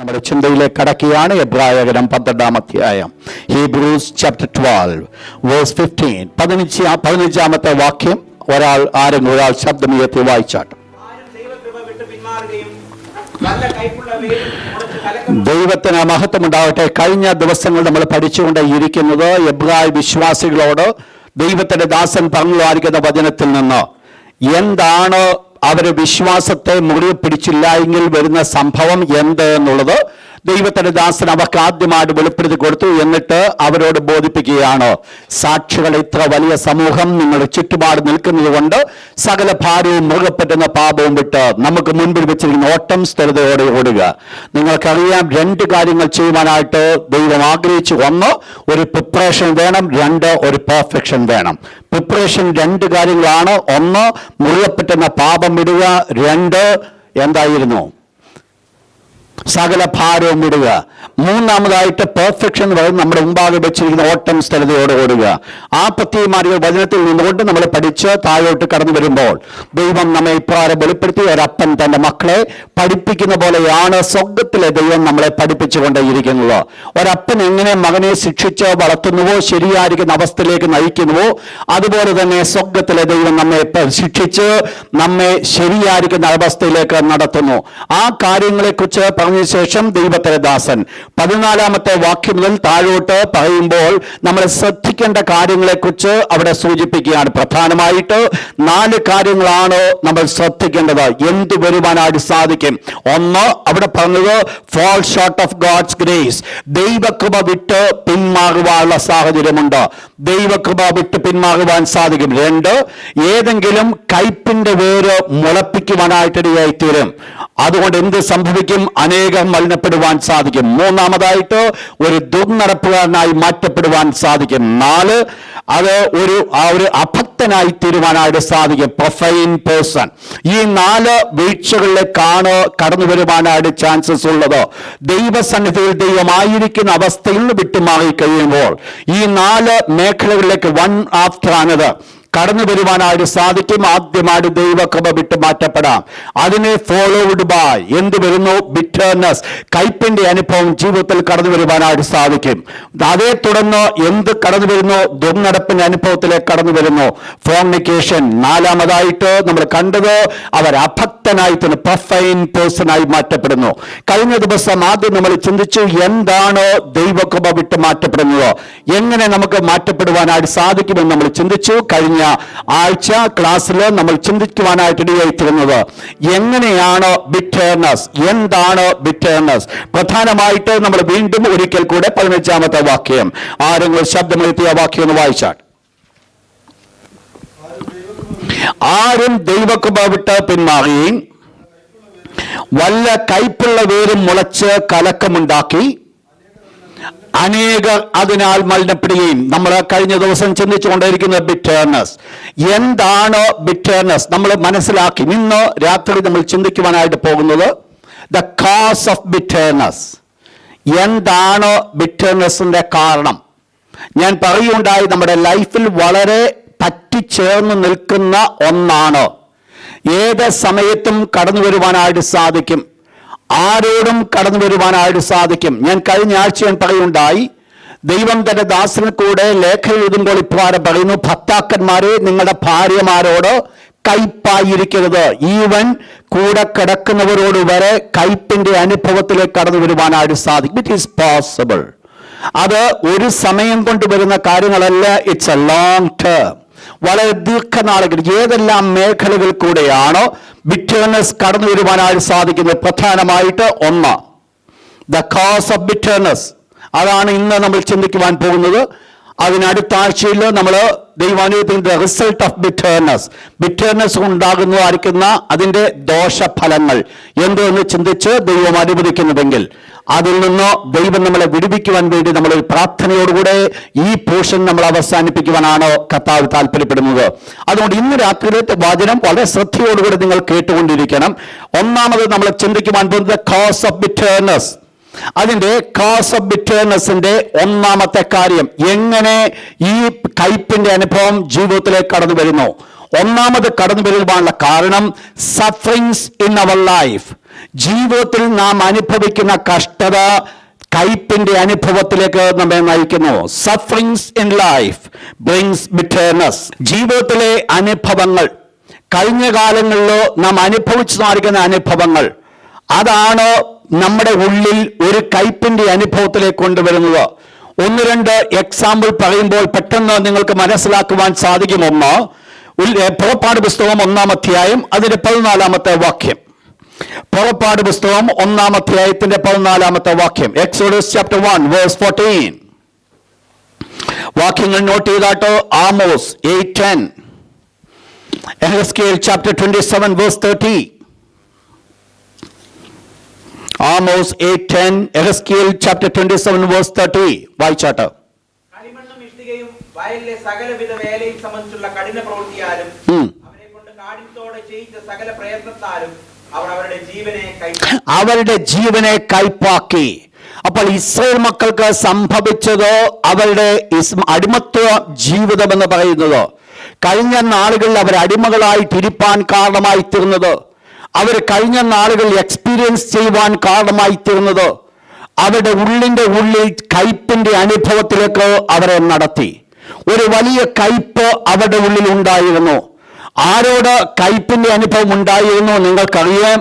നമ്മുടെ ചിന്തയിലേക്ക് കടക്കുകയാണ്. എബ്രായലേഖനം 12-ാം അധ്യായം, ഹീബ്രൂസ് ചാപ്റ്റർ 12 വേഴ്സ് 15. 15-ാമത്തെ വാക്യം ഒരാൾ ശബ്ദമുയർത്തി വായിച്ചാട്ട്. ദൈവത്തിന് മഹത്വമുണ്ടാവട്ടെ. കഴിഞ്ഞ ദിവസങ്ങൾ നമ്മൾ പഠിച്ചുകൊണ്ടേയിരിക്കുന്നത് എബ്രായ വിശ്വാസികളോട് ദൈവത്തിന്റെ ദാസൻ പറഞ്ഞുവായിരിക്കുന്ന വചനത്തിൽ നിന്ന് എന്താണ് അവര് വിശ്വാസത്തെ മുറുകെ പിടിച്ചില്ല എങ്കിൽ വരുന്ന സംഭവം എന്ത് എന്നുള്ളത് ദൈവത്തിന്റെ ദാസൻ അവർക്ക് ആദ്യമായിട്ട് വെളിപ്പെടുത്തി കൊടുത്തു. എന്നിട്ട് അവരോട് ബോധിപ്പിക്കുകയാണ്, സാക്ഷികൾ ഇത്ര വലിയ സമൂഹം നിങ്ങളുടെ ചുറ്റുപാട് നിൽക്കുന്നത് കൊണ്ട് സകല ഭാരവും മുറുകെ പറ്റുന്ന പാപവും വിട്ട് നമുക്ക് മുൻപിൽ വെച്ചിരിക്കുന്ന ഓട്ടം സ്ഥിരതയോടെ ഓടുക. നിങ്ങൾക്കറിയാം, രണ്ട് കാര്യങ്ങൾ ചെയ്യുവാനായിട്ട് ദൈവം ആഗ്രഹിച്ചു. ഒന്ന്, ഒരു പ്രിപ്പറേഷൻ വേണം. രണ്ട്, ഒരു പെർഫെക്ഷൻ വേണം. പ്രിപ്പറേഷൻ രണ്ട് കാര്യങ്ങളാണ്. ഒന്ന്, മുറുകെ പറ്റുന്ന പാപം വിടുക. രണ്ട്, എന്തായിരുന്നു? സകല ഭാരവും വിടുക. മൂന്നാമതായിട്ട് പെർഫെക്ഷൻ പറയുന്നത് നമ്മുടെ മുമ്പാകെ വെച്ചിരിക്കുന്ന ഓട്ടം സ്ഥിരതയോടെ ഓടുക. ആ പ്രത്യേകമായ വചനത്തിൽ നിന്നുകൊണ്ട് നമ്മൾ പഠിച്ച് താഴോട്ട് കടന്നു വരുമ്പോൾ ദൈവം നമ്മെ ഇപ്രകാരം വെളിപ്പെടുത്തി, ഒരപ്പൻ തന്റെ മക്കളെ പഠിപ്പിക്കുന്ന പോലെയാണ് സ്വർഗത്തിലെ ദൈവം നമ്മളെ പഠിപ്പിച്ചുകൊണ്ടേയിരിക്കുന്നത്. ഒരപ്പൻ എങ്ങനെ മകനെ ശിക്ഷിച്ച് വളർത്തുന്നുവോ, ശരിയായിരിക്കുന്ന അവസ്ഥയിലേക്ക് നയിക്കുന്നുവോ, അതുപോലെ തന്നെ സ്വർഗത്തിലെ ദൈവം നമ്മെ ശിക്ഷിച്ച് നമ്മെ ശരിയായിരിക്കുന്ന അവസ്ഥയിലേക്ക് നടത്തുന്നു. ആ കാര്യങ്ങളെക്കുറിച്ച് പറഞ്ഞ ശേഷം ദൈവത്തിന്റെ ദാസൻ 14-ാമത്തെ വാക്യം മുതൽ താഴോട്ട് പറയുമ്പോൾ നമ്മൾ ശ്രദ്ധിക്കേണ്ട കാര്യങ്ങളെക്കുറിച്ച് അവിടെ സൂചിപ്പിക്കുകയാണ്. പ്രധാനമായിട്ട് 4 കാര്യങ്ങളാണ് നമ്മൾ ശ്രദ്ധിക്കേണ്ടത്. എന്ത് വരുവാനായിട്ട് സാധിക്കും? ഒന്ന്, അവിടെ പറഞ്ഞത് fall short of God's grace. ദൈവകൃപ വിട്ട് പിന്മാറുവാനുള്ള സാഹചര്യമുണ്ട്. ദൈവകൃപ വിട്ട് പിന്മാറുവാൻ സാധിക്കും. 2, ഏതെങ്കിലും കയ്പിന്റെ വേര് മുളപ്പിക്കുവാനായിട്ടിടയായി തീരും. അതുകൊണ്ട് എന്ത് സംഭവിക്കും? അനേകം മലിനപ്പെടുവാൻ സാധിക്കും. മൂന്നാമതായിട്ട് ഒരു ദുർനടപ്പുകാരനായി മാറ്റപ്പെടുവാൻ സാധിക്കും. 4, അത് ഒരു അഭക്തനായി തീരുവാനായിട്ട് സാധിക്കും. Profane person. ഈ 4 വീഴ്ചകളിലേക്കാണ് കടന്നു വരുവാനായിട്ട് ചാൻസസ് ഉള്ളത്. ദൈവസന്നിധിയിൽ ദൈവമായിരിക്കുന്ന അവസ്ഥയിൽ നിന്ന് വിട്ടുമാറി കഴിയുമ്പോൾ ഈ 4 മേഖലകളിലേക്ക് വൺ ആഫ്റ്റർ അനദർ കടന്നു വരുവാനായിട്ട് സാധിക്കും. ആദ്യമായിട്ട് ദൈവകൃപ വിട്ട് മാറ്റപ്പെടാം. അതിനെ ഫോളോഡ് ബൈ എന്ത് വരുന്നു? ബിറ്റർനെസ്, കയ്പിന്റെ അനുഭവം ജീവിതത്തിൽ കടന്നു വരുവാനായിട്ട് സാധിക്കും. അതേ തുടർന്ന് എന്ത് കടന്നു വരുന്നു? ദുർനടപ്പിന്റെ അനുഭവത്തിലേക്ക് കടന്നു വരുന്നു. ഫോർണിക്കേഷൻ. 4-മതായിട്ട് നമ്മൾ കണ്ടത് അവർ അഭക്തനായി തന്നെ പ്രൊഫൈൻ പേഴ്സണായി മാറ്റപ്പെടുന്നു. കഴിഞ്ഞ ദിവസം ആദ്യം നമ്മൾ ചിന്തിച്ചു, എന്താണ് ദൈവകൃപ വിട്ട് മാറ്റപ്പെടുന്നത്, എങ്ങനെ നമുക്ക് മാറ്റപ്പെടുവാനായിട്ട് സാധിക്കുമെന്ന് നമ്മൾ ചിന്തിച്ചു. കഴിഞ്ഞ ആഴ്ച ക്ലാസ്സിൽ നമ്മൾ ചിന്തിക്കുവാനായിട്ടിടയായിത്തീരുന്നത് എങ്ങനെയാണ് ബിറ്റർനെസ്, എന്താണ് ബിറ്റർനെസ്. പ്രധാനമായിട്ട് നമ്മൾ വീണ്ടും ഒരിക്കൽ കൂടെ 15-ാമത്തെ വാക്യം, ആരെങ്കിലും ശബ്ദമെത്തിയ വാക്യം ഒന്ന് വായിച്ചാൽ. ആരും ദൈവകൃപ വിട്ട് പിന്മാറുകയും വല്ല കയ്പുള്ള വേരും മുളച്ച് കലക്കമുണ്ടാക്കി അനേകർ അതിനാൽ മലിനപ്പെടുകയും. നമ്മൾ കഴിഞ്ഞ ദിവസം ചിന്തിച്ചുകൊണ്ടിരിക്കുന്ന ബിറ്റർനെസ്. എന്താണ് ബിറ്റർനെസ് നമ്മൾ മനസ്സിലാക്കി. ഇന്ന് രാത്രി നമ്മൾ ചിന്തിക്കുവാനായിട്ട് പോകുന്നത് ദ കോസ് ഓഫ് ബിറ്റർനെസ്. എന്താണ് ബിറ്റർനെസ്സിന്റെ കാരണം? ഞാൻ പറയുകയുണ്ടായി, നമ്മുടെ ലൈഫിൽ വളരെ പറ്റിച്ചേർന്ന് നിൽക്കുന്ന ഒന്നാണ്. ഏത് സമയത്തും കടന്നു വരുവാനായിട്ട് സാധിക്കും. ആരോടും കടന്നു വരുവാനായിട്ട് സാധിക്കും. ഞാൻ കഴിഞ്ഞ ആഴ്ച ഞാൻ പറയുണ്ടായി, ദൈവം തന്റെ ദാസന് കൂടെ ലേഖനം എഴുതുമ്പോൾ ഇപ്രകാരം പറയുന്നു, ഭർത്താക്കന്മാരെ നിങ്ങളുടെ ഭാര്യമാരോട് കയ്പായിരിക്കരുത്. ഈവൻ കൂടെ കിടക്കുന്നവരോട് വരെ കയ്പിന്റെ അനുഭവത്തിലേക്ക് കടന്നു വരുവാനായിട്ട് സാധിക്കും. It is possible. അത് ഒരു സമയം കൊണ്ട് വരുന്ന കാര്യങ്ങളല്ല. ഇറ്റ്സ് എ ലോങ് ടേം, വളരെ ദീർഘനാളുകൾ. ഏതെല്ലാം മേഖലകളിൽ കൂടെയാണ് ബിറ്റർനെസ് കടന്നു വരുവാനായിട്ട് സാധിക്കുന്നത്? പ്രധാനമായിട്ട് ഒന്ന്, ദ കോസ് ഓഫ് ബിറ്റർനെസ്. അതാണ് ഇന്ന് നമ്മൾ ചിന്തിക്കുവാൻ പോകുന്നത്. അതിനടുത്ത ആഴ്ചയിൽ നമ്മൾ ദൈവാനുഗ്രഹത്തിന്റെ റിസൾട്ട് ഓഫ് ബിറ്റർനെസ്, ബിറ്റർനെസ് ഉണ്ടാകുന്നതായിരിക്കുന്ന അതിന്റെ ദോഷഫലങ്ങൾ എന്തെന്ന് ചിന്തിച്ച് ദൈവം അനുവദിക്കുന്നുവെങ്കിൽ അതിൽ നിന്ന് ദൈവം നമ്മളെ വിടുവിക്കുവാൻ വേണ്ടി നമ്മൾ പ്രാർത്ഥനയോടുകൂടെ ഈ പോർഷൻ നമ്മൾ അവസാനിപ്പിക്കുവാനാണ് കർത്താവ് താല്പര്യപ്പെടുന്നത്. അതുകൊണ്ട് ഇന്ന് രാത്രിയിലത്തെ വചനം വളരെ ശ്രദ്ധയോടുകൂടി നിങ്ങൾ കേട്ടുകൊണ്ടിരിക്കണം. ഒന്നാമത് നമ്മൾ ചിന്തിക്കുവാൻ പോകുന്നത് കോസ് ഓഫ് ബിറ്റർനെസ്. അതിന്റെ കോസ് ഓഫ് ബിറ്റർനെസിന്റെ ഒന്നാമത്തെ കാര്യം, എങ്ങനെ ഈ കയ്പിന്റെ അനുഭവം ജീവിതത്തിലേക്ക് കടന്നു വരുന്നു. ഒന്നാമത് കടന്നു വരുവാനുള്ള കാരണം സഫറിങ്സ് ഇൻ അവർ ലൈഫ്. ജീവിതത്തിൽ നാം അനുഭവിക്കുന്ന കഷ്ടത കയ്പിന്റെ അനുഭവത്തിലേക്ക് നമ്മെ നയിക്കുന്നു. Sufferings in life brings bitterness. ജീവിതത്തിലെ അനുഭവങ്ങൾ, കഴിഞ്ഞ കാലങ്ങളിലോ നാം അനുഭവിച്ചു നൽകുന്ന അനുഭവങ്ങൾ, അതാണ് നമ്മുടെ ഉള്ളിൽ ഒരു കയ്പിന്റെ അനുഭവത്തിലേക്ക് കൊണ്ടുവരുന്നത്. ഒന്ന് രണ്ട് എക്സാമ്പിൾ പറയുമ്പോൾ പെട്ടെന്ന് നിങ്ങൾക്ക് മനസ്സിലാക്കുവാൻ സാധിക്കും. ഒന്ന്, പുറപ്പാട് പുസ്തകം 1-ാം അധ്യായം അതിന്റെ 14-ാമത്തെ വാക്യം. പുറപ്പാട് പുസ്തകം 1-ാം അധ്യായത്തിന്റെ 14-ാമത്തെ വാക്യം. Exodus chapter 1 verse 14. വാക്യങ്ങൾ നോട്ട് ചെയ്താട്ടോ. ആമോസ് 8:10, എഹെസ്കേൽ ചാപ്റ്റർ 27 വേഴ്സ് 30. ആമോസ് 8:10, എഹെസ്കേൽ ചാപ്റ്റർ 27 വേഴ്സ് 30. വായിച്ചാട്ടോ. കളിമണ്ണും ഇഷ്ടികയും വയലിലെ സകലവിധ വേലയും സംബന്ധിച്ചുള്ള കഠിന പ്രവൃത്തിയാലും അവരെ കൊണ്ട് കാഠിന്യത്തോടെ ചെയ്യിച്ച സകല പ്രയത്നത്താലും അവർ അവരുടെ ജീവനെ കൈപ്പാക്കി. അപ്പോൾ ഇസ്രായേൽ മക്കൾക്ക് സംഭവിച്ചത് അവരുടെ അടിമത്വ ജീവിതം എന്ന് പറയുന്നത്, കഴിഞ്ഞ നാളുകളിൽ അവർ അടിമകളായിട്ടിരിപ്പാൻ കാരണമായി തീർന്നത്, അവർ കഴിഞ്ഞ നാളുകളിൽ എക്സ്പീരിയൻസ് ചെയ്യുവാൻ കാരണമായി തീർന്നത്, അവരുടെ ഉള്ളിൽ കയ്പിന്റെ അനുഭവത്തിലേക്ക് അവരെ നടത്തി. ഒരു വലിയ കയ്പ് അവരുടെ ഉള്ളിൽ ഉണ്ടായിരുന്നു. ആരോട് കയ്പിന്റെ അനുഭവം ഉണ്ടായിരുന്നു നിങ്ങൾക്കറിയാം.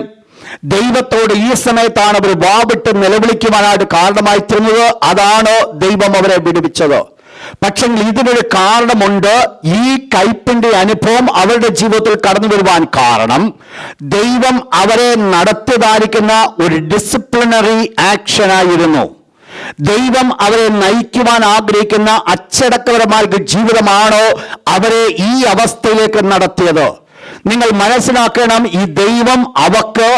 ദൈവത്തോട് ഈ സമയത്താണ് അവർ വാവിട്ട് നിലവിളിക്കുവാനായിട്ട് കാരണമായി തീർന്നത്. അതാണ് ദൈവം അവരെ വിടുവിച്ചത്. പക്ഷെ ഇതിനൊരു കാരണമുണ്ട്. ഈ കയ്പിന്റെ അനുഭവം അവരുടെ ജീവിതത്തിൽ കടന്നു വരുവാൻ കാരണം ദൈവം അവരെ നടത്തിയതായിരിക്കുന്ന ഒരു ഡിസിപ്ലിനറി ആക്ഷനായിരുന്നു. ദൈവം അവരെ നയിക്കുവാൻ ആഗ്രഹിക്കുന്ന അച്ചടക്കപരമായ ജീവിതമാണോ അവരെ ഈ അവസ്ഥയിലേക്ക് നടത്തിയത്? നിങ്ങൾ മനസ്സിലാക്കണം, ഈ ദൈവം അവർക്ക്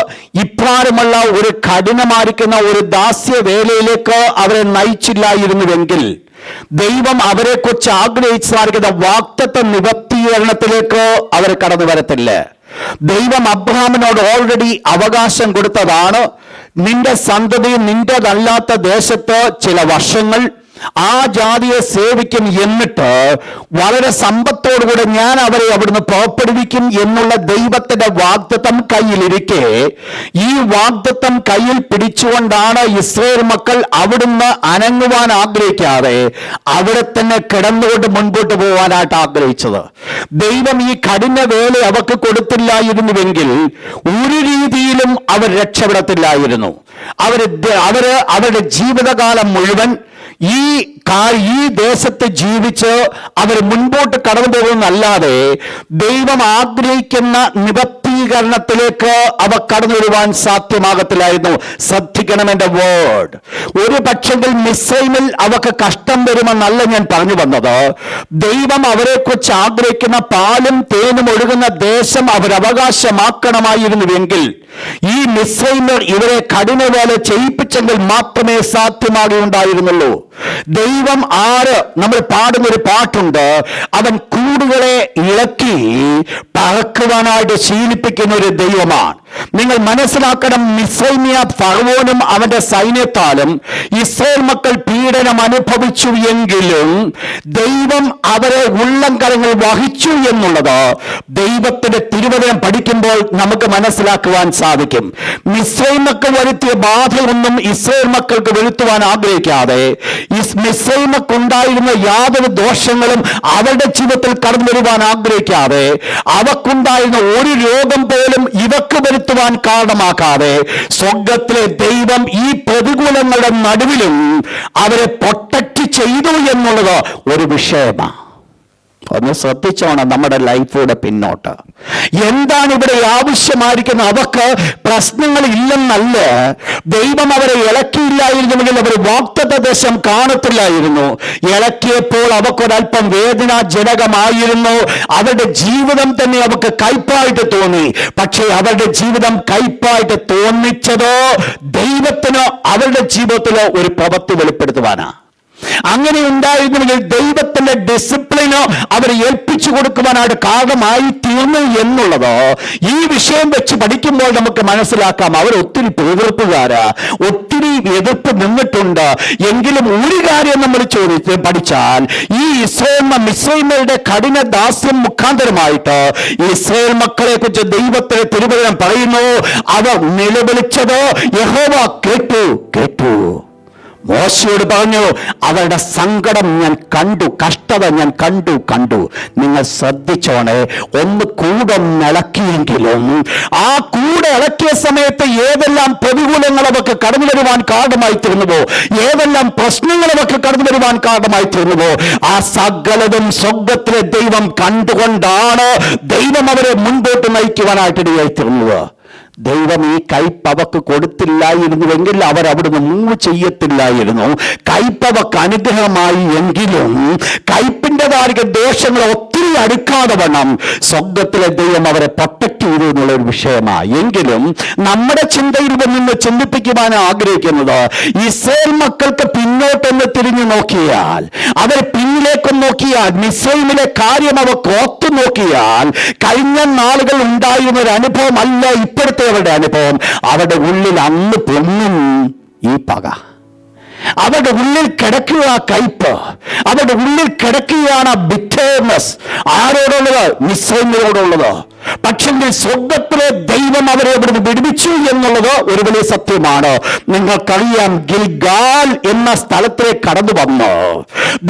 ഇപ്രകാരമുള്ള ഒരു കഠിനമായിരിക്കുന്ന ഒരു ദാസ്യ വേലയിലേക്ക് അവരെ നയിച്ചില്ലായിരുന്നുവെങ്കിൽ ദൈവം അവരെക്കുറിച്ച് ആഗ്രഹിച്ചായിരിക്കുന്ന വാഗ്ദത്ത നിവർത്തീകരണത്തിലേക്ക് അവർ കടന്നു വരത്തില്ല. ദൈവം അബ്രഹാമിനോട് ഓൾറെഡി അവകാശം കൊടുത്തതാണ്, നിന്റെ സന്തതിയും നിന്റേതല്ലാത്ത ദേശത്ത് ചില വർഷങ്ങൾ ആ ജാതിയെ സേവിക്കും, എന്നിട്ട് വളരെ സമ്പത്തോടുകൂടെ ഞാൻ അവരെ അവിടുന്ന് പുറപ്പെടുവിക്കും എന്നുള്ള ദൈവത്തിന്റെ വാഗ്ദത്തം കയ്യിലിരിക്കെ ഈ വാഗ്ദത്തം കയ്യിൽ പിടിച്ചുകൊണ്ടാണ് ഇസ്രായേൽ മക്കൾ അവിടുന്ന് അനങ്ങുവാൻ ആഗ്രഹിക്കാതെ അവിടെ തന്നെ കിടന്നുകൊണ്ട് മുൻപോട്ട് പോകാനായിട്ട് ആഗ്രഹിച്ചത്. ദൈവം ഈ കഠിന വേല അവർക്ക് കൊടുത്തില്ലായിരുന്നുവെങ്കിൽ ഒരു രീതിയിലും അവർ രക്ഷപ്പെടത്തില്ലായിരുന്നു. അവരുടെ ജീവിതകാലം മുഴുവൻ ഈ ദേശത്ത് ജീവിച്ച് അവർ മുൻപോട്ട് കടന്നു പോകുന്നല്ലാതെ ദൈവം ആഗ്രഹിക്കുന്ന നിവർത്തീകരണത്തിലേക്ക് അവർ കടന്നു വരുവാൻ സാധ്യമാകത്തില്ലായിരുന്നു. ശ്രദ്ധിക്കണം എന്റെ വേർഡ്. ഒരു പക്ഷെങ്കിൽ മിസ്രൈമിൽ അവർക്ക് കഷ്ടം വരുമെന്നല്ല ഞാൻ പറഞ്ഞു വന്നത്. ദൈവം അവരെക്കുറിച്ച് ആഗ്രഹിക്കുന്ന പാലും തേനും ഒഴുകുന്ന ദേശം അവരവകാശമാക്കണമായിരുന്നുവെങ്കിൽ ഈ മിസ്രൈമർ ഇവരെ കഠിനവേല ചെയ്യിപ്പിച്ചെങ്കിൽ മാത്രമേ സാധ്യമാകുകയുണ്ടായിരുന്നുള്ളൂ. ദൈവം നമ്മൾ പാടുന്നൊരു പാട്ടുണ്ട്, അവൻ കൂടുകളെ ഇളക്കി പറക്കുവാനായിട്ട് ശീലിപ്പിക്കുന്ന ഒരു ദൈവമാണ്. നിങ്ങൾ മനസ്സിലാക്കണം, മിസ്രൈമിയ ഫറവോനും അവന്റെ സൈന്യത്താലും ഇസ്രായേൽ മക്കൾ പീഡനം അനുഭവിച്ചു എങ്കിലും ദൈവം അവരെ ഉള്ളംകരങ്ങൾ വഹിച്ചു എന്നുള്ളത് ദൈവത്തിന്റെ തിരുവചനം പഠിക്കുമ്പോൾ നമുക്ക് മനസ്സിലാക്കുവാൻ സാധിക്കും. മിസ്രൈം മക്കൾ വരുത്തിയ ബാധയൊന്നും ഇസ്രായേൽ മക്കൾക്ക് വരുത്തുവാൻ ആഗ്രഹിക്കാതെ മിസ്രൈം മക്കൾക്കുണ്ടായിരുന്ന യാതൊരു ദോഷങ്ങളും അവരുടെ ജീവിതത്തിൽ കടന്നു വരുവാൻ ആഗ്രഹിക്കാതെ അവർക്കുണ്ടായിരുന്ന ഒരു രോഗം പോലും ഇവക്ക് വരുത്തുവാൻ കാരണമാക്കാതെ സ്വർഗത്തിലെ ദൈവം ഈ പ്രതികൂലങ്ങളുടെ നടുവിലും അവരെ പ്രൊട്ടക്ട് ചെയ്തു എന്നുള്ളത് ഒരു വിഷയമാണ്. ഒന്ന് ശ്രദ്ധിച്ചോണം നമ്മുടെ ലൈഫിലൂടെ പിന്നോട്ട്. എന്താണ് ഇവിടെ ആവശ്യമായിരിക്കുന്നത്? അവർക്ക് പ്രശ്നങ്ങൾ ഇല്ലെന്നല്ല, ദൈവം അവരെ ഇളക്കിയില്ലായിരുന്നുവെങ്കിൽ അവർ വാഗ്ദത്ത ദേശം കാണത്തില്ലായിരുന്നു. ഇളക്കിയപ്പോൾ അവർക്കൊരല്പം വേദനാജനകമായിരുന്നു. അവരുടെ ജീവിതം തന്നെ അവർക്ക് കയ്പായിട്ട് തോന്നി. പക്ഷേ അവരുടെ ജീവിതം കയ്പായിട്ട് തോന്നിച്ചതോ ദൈവത്തിന് അവരുടെ ജീവിതത്തിൽ ഒരു പ്രവൃത്തി വെളിപ്പെടുത്തുവാനാ. അങ്ങനെ ഉണ്ടായിരുന്നെങ്കിൽ ദൈവത്തിന്റെ ഡിസിപ്ലിനോ അവരെ ഏൽപ്പിച്ചു കൊടുക്കുവാനായിട്ട് കാരണമായി തീർന്നു എന്നുള്ളത് ഈ വിഷയം വെച്ച് പഠിക്കുമ്പോൾ നമുക്ക് മനസ്സിലാക്കാം. അവർ ഒത്തിരി എതിർപ്പുകാരാ, ഒത്തിരി എതിർപ്പ് നിന്നിട്ടുണ്ട്. എങ്കിലും ഒരു കാര്യം നമ്മൾ പഠിച്ചാൽ, ഈ മിസ്രയീമ്യരുടെ കഠിന ദാസ്യം മുഖാന്തരമായിട്ട് ഇസ്രായേൽ മക്കളെ കുറിച്ച് ദൈവത്തിന്റെ തിരുവചനം പറയുന്നു, അവർ നിലവിളിച്ചത് യഹോവ കേട്ടു. മോശയോട് പറഞ്ഞു, അവരുടെ സങ്കടം ഞാൻ കണ്ടു, കഷ്ടത ഞാൻ കണ്ടു. നിങ്ങൾ ശ്രദ്ധിച്ചോണേ, ഒന്ന് കൂടെ ഇളക്കിയെങ്കിലും ആ കൂടെ ഇളക്കിയ സമയത്ത് ഏതെല്ലാം പ്രതികൂലങ്ങൾ അവർക്ക് കടന്നു വരുവാൻ കാരണമായി തീർന്നുവോ, ഏതെല്ലാം പ്രശ്നങ്ങൾ അവർക്ക് കടന്നു വരുവാൻ കാരണമായി തീർന്നുവോ, ആ സകലതും സ്വർഗ്ഗത്തിലെ ദൈവം കണ്ടുകൊണ്ടാണ് ദൈവം അവരെ മുൻപോട്ട് നയിക്കുവാനായിട്ട് ഇടയായി തീർന്നത്. ദൈവം ഈ കയ്പ് അവക്ക് കൊടുത്തില്ലായിരുന്നുവെങ്കിൽ അവർ അവിടുന്ന് മൂവ് ചെയ്യത്തില്ലായിരുന്നു. കയ്പ് അവക്ക് അനുഗ്രഹമായി എങ്കിലും കയ്പിൻ്റെതായ ദോഷങ്ങൾ ഒത്തിരി അടുക്കാതെ വണ്ണം സ്വർഗ്ഗത്തിലെ ദൈവം അവരെ പ്രൊട്ടക്ട് ചെയ്തു എന്നുള്ള ഒരു വിഷയമാണ്. എങ്കിലും നമ്മുടെ ചിന്തയിൽ നിന്ന് ചിന്തിപ്പിക്കുവാൻ ആഗ്രഹിക്കുന്നത്, ഇസ്രായേൽ മക്കൾക്ക് പിന്നോട്ടൊന്ന് തിരിഞ്ഞു നോക്കിയാൽ, അവർ പിന്നിലേക്ക് നോക്കിയാൽ, മിസ്രയീമിലെ കാര്യം അവർ ഓർത്തു നോക്കിയാൽ, കഴിഞ്ഞ നാളുകൾ ഉണ്ടായിരുന്ന ഒരു അനുഭവം അല്ല ഇപ്പോഴത്തെ അവരുടെ അനുഭവം. അവരുടെ ഉള്ളിൽ അന്ന് പൊങ്ങും ഈ പക, അവരുടെ ഉള്ളിൽ കിടക്കുക കയ്പ്, അവരുടെ ഉള്ളിൽ കിടക്കുകയാണ് ബിറ്റർനെസ്. ആരോടുള്ളത്? മിസ്രയീമ്യരോടുള്ളത്. പക്ഷെങ്കിൽ സ്വർഗ്ഗത്തിലെ ദൈവം അവരെ ഇവിടുന്ന് വിടുവിച്ചു എന്നുള്ളത് ഒരു വലിയ സത്യമാണ്. നിങ്ങൾക്കറിയാം, ഗിൽഗാൽ എന്ന സ്ഥലത്തേക്ക് കടന്നു വന്ന്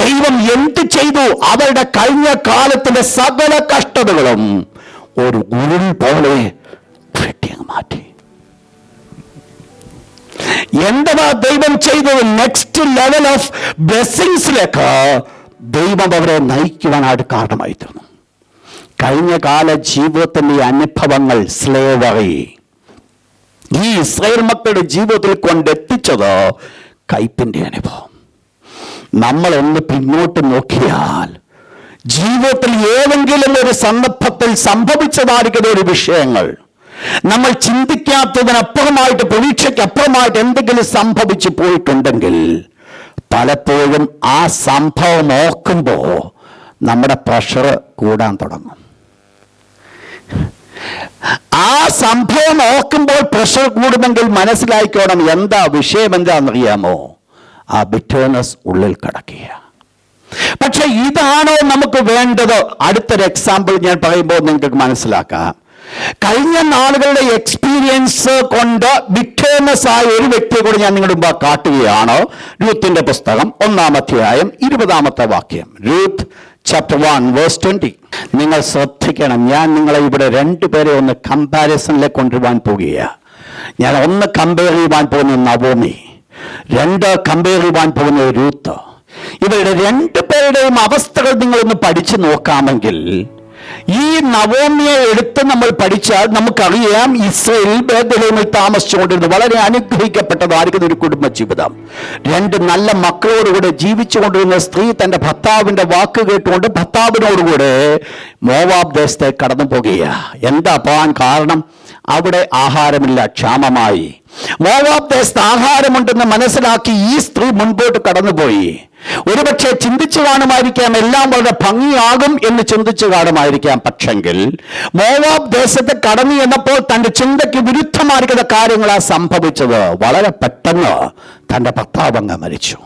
ദൈവം എന്ത് ചെയ്തു? അവരുടെ കഴിഞ്ഞ കാലത്തിന്റെ സകല കഷ്ടതകളും ഒരു ഉരുൾ പോലെ മാറ്റി. എന്താ ദൈവം ചെയ്തത്? നെക്സ്റ്റ് ലെവൽ ഓഫ് ബ്ലെസ്സിങ്സിലേക്ക് ദൈവം അവരെ നയിക്കുവാനായിട്ട് കാരണമായി തീർന്നു. കഴിഞ്ഞ കാല ജീവിതത്തിന്റെ അനുഭവങ്ങൾ, സ്ലേവറി, ഈ ഇസ്രായേൽ മക്കളുടെ ജീവിതത്തിൽ കൊണ്ടെത്തിച്ചത് കയ്പിന്റെ അനുഭവം. നമ്മളൊന്ന് പിന്നോട്ട് നോക്കിയാൽ ജീവിതത്തിൽ ഏതെങ്കിലും ഒരു സന്ദർഭത്തിൽ സംഭവിച്ചതായിരിക്കുന്ന ഒരു വിഷയങ്ങൾ, നമ്മൾ ചിന്തിക്കാത്തതിനപ്പുറമായിട്ട്, പ്രതീക്ഷയ്ക്കപ്പുറമായിട്ട് എന്തെങ്കിലും സംഭവിച്ചു പോയിട്ടുണ്ടെങ്കിൽ പലപ്പോഴും ആ സംഭവം ഓർക്കുമ്പോൾ നമ്മുടെ പ്രഷർ കൂടാൻ തുടങ്ങും. ആ സംഭവം ഓർക്കുമ്പോൾ പ്രഷർ കൂടുമെങ്കിൽ മനസ്സിലായിക്കോണം, എന്താ വിഷയം എന്താണെന്നറിയാമോ? ആ ബിറ്റർനെസ് ഉള്ളിൽ കിടക്കുക. പക്ഷെ ഇതാണോ നമുക്ക് വേണ്ടത്? അടുത്തൊരു എക്സാമ്പിൾ ഞാൻ പറയുമ്പോൾ നിങ്ങൾക്ക് മനസ്സിലാക്കാം. കഴിഞ്ഞ നാളുകളുടെ എക്സ്പീരിയൻസ് കൊണ്ട് ബിറ്റർനെസ് ആയ ഒരു വ്യക്തിയെ കൂടി ഞാൻ നിങ്ങളുടെ മുമ്പ് കാട്ടുകയാണ്. രൂത്തിന്റെ പുസ്തകം 1-ാം അധ്യായം 20-ാമത്തെ വാക്യം. Ruth chapter 1 verse 20. നിങ്ങൾ ശ്രദ്ധിക്കണം, ഞാൻ നിങ്ങളെ ഇവിടെ രണ്ടുപേരെ ഒന്ന് കമ്പാരിസണിലേക്ക് കൊണ്ടുവരാൻ പോകുകയാണ്. ഞാൻ ഒന്ന് കമ്പയർ ചെയ്യുവാൻ പോകുന്ന നവോമി, രണ്ട് കമ്പയർ ചെയ്യുവാൻ പോകുന്ന രൂത്ത്. ഇവരുടെ രണ്ടുപേരുടെയും അവസ്ഥകൾ നിങ്ങളൊന്ന് പഠിച്ചു നോക്കാമെങ്കിൽ, ഈ നവോമിയെ എടുത്ത് നമ്മൾ പഠിച്ചാൽ നമുക്കറിയാം, ഇസ്രായേൽ ബേത്ലഹേമിൽ താമസിച്ചുകൊണ്ടിരുന്ന വളരെ അനുഗ്രഹിക്കപ്പെട്ടതായിരിക്കുന്ന ഒരു കുടുംബ ജീവിതം. രണ്ട് നല്ല മക്കളോടുകൂടെ ജീവിച്ചുകൊണ്ടിരുന്ന സ്ത്രീ തന്റെ ഭർത്താവിന്റെ വാക്ക് കേട്ടുകൊണ്ട് ഭർത്താവിനോടുകൂടെ മോവാബ് ദേശത്തേക്ക് കടന്നു പോകുക. എന്താ പോകാൻ കാരണം? അവിടെ ആഹാരമില്ല, ക്ഷാമമായി. മോവാബ് ദേശത്ത് ആഹാരമുണ്ടെന്ന് മനസ്സിലാക്കി ഈ സ്ത്രീ മുൻപോട്ട് കടന്നുപോയി. ഒരുപക്ഷെ ചിന്തിച്ചു കാണുമായിരിക്കാം, എല്ലാം വളരെ ഭംഗിയാകും എന്ന് ചിന്തിച്ചു കാണുമായിരിക്കാം. പക്ഷെങ്കിൽ മോവാബ് ദേശത്ത് കടന്നു എന്നപ്പോൾ തന്റെ ചിന്തയ്ക്ക് വിരുദ്ധമായിരിക്കുന്ന കാര്യങ്ങളാണ് സംഭവിച്ചത്. വളരെ പെട്ടെന്ന് തന്റെ ഭർത്താവ് അങ്ങ് മരിച്ചു.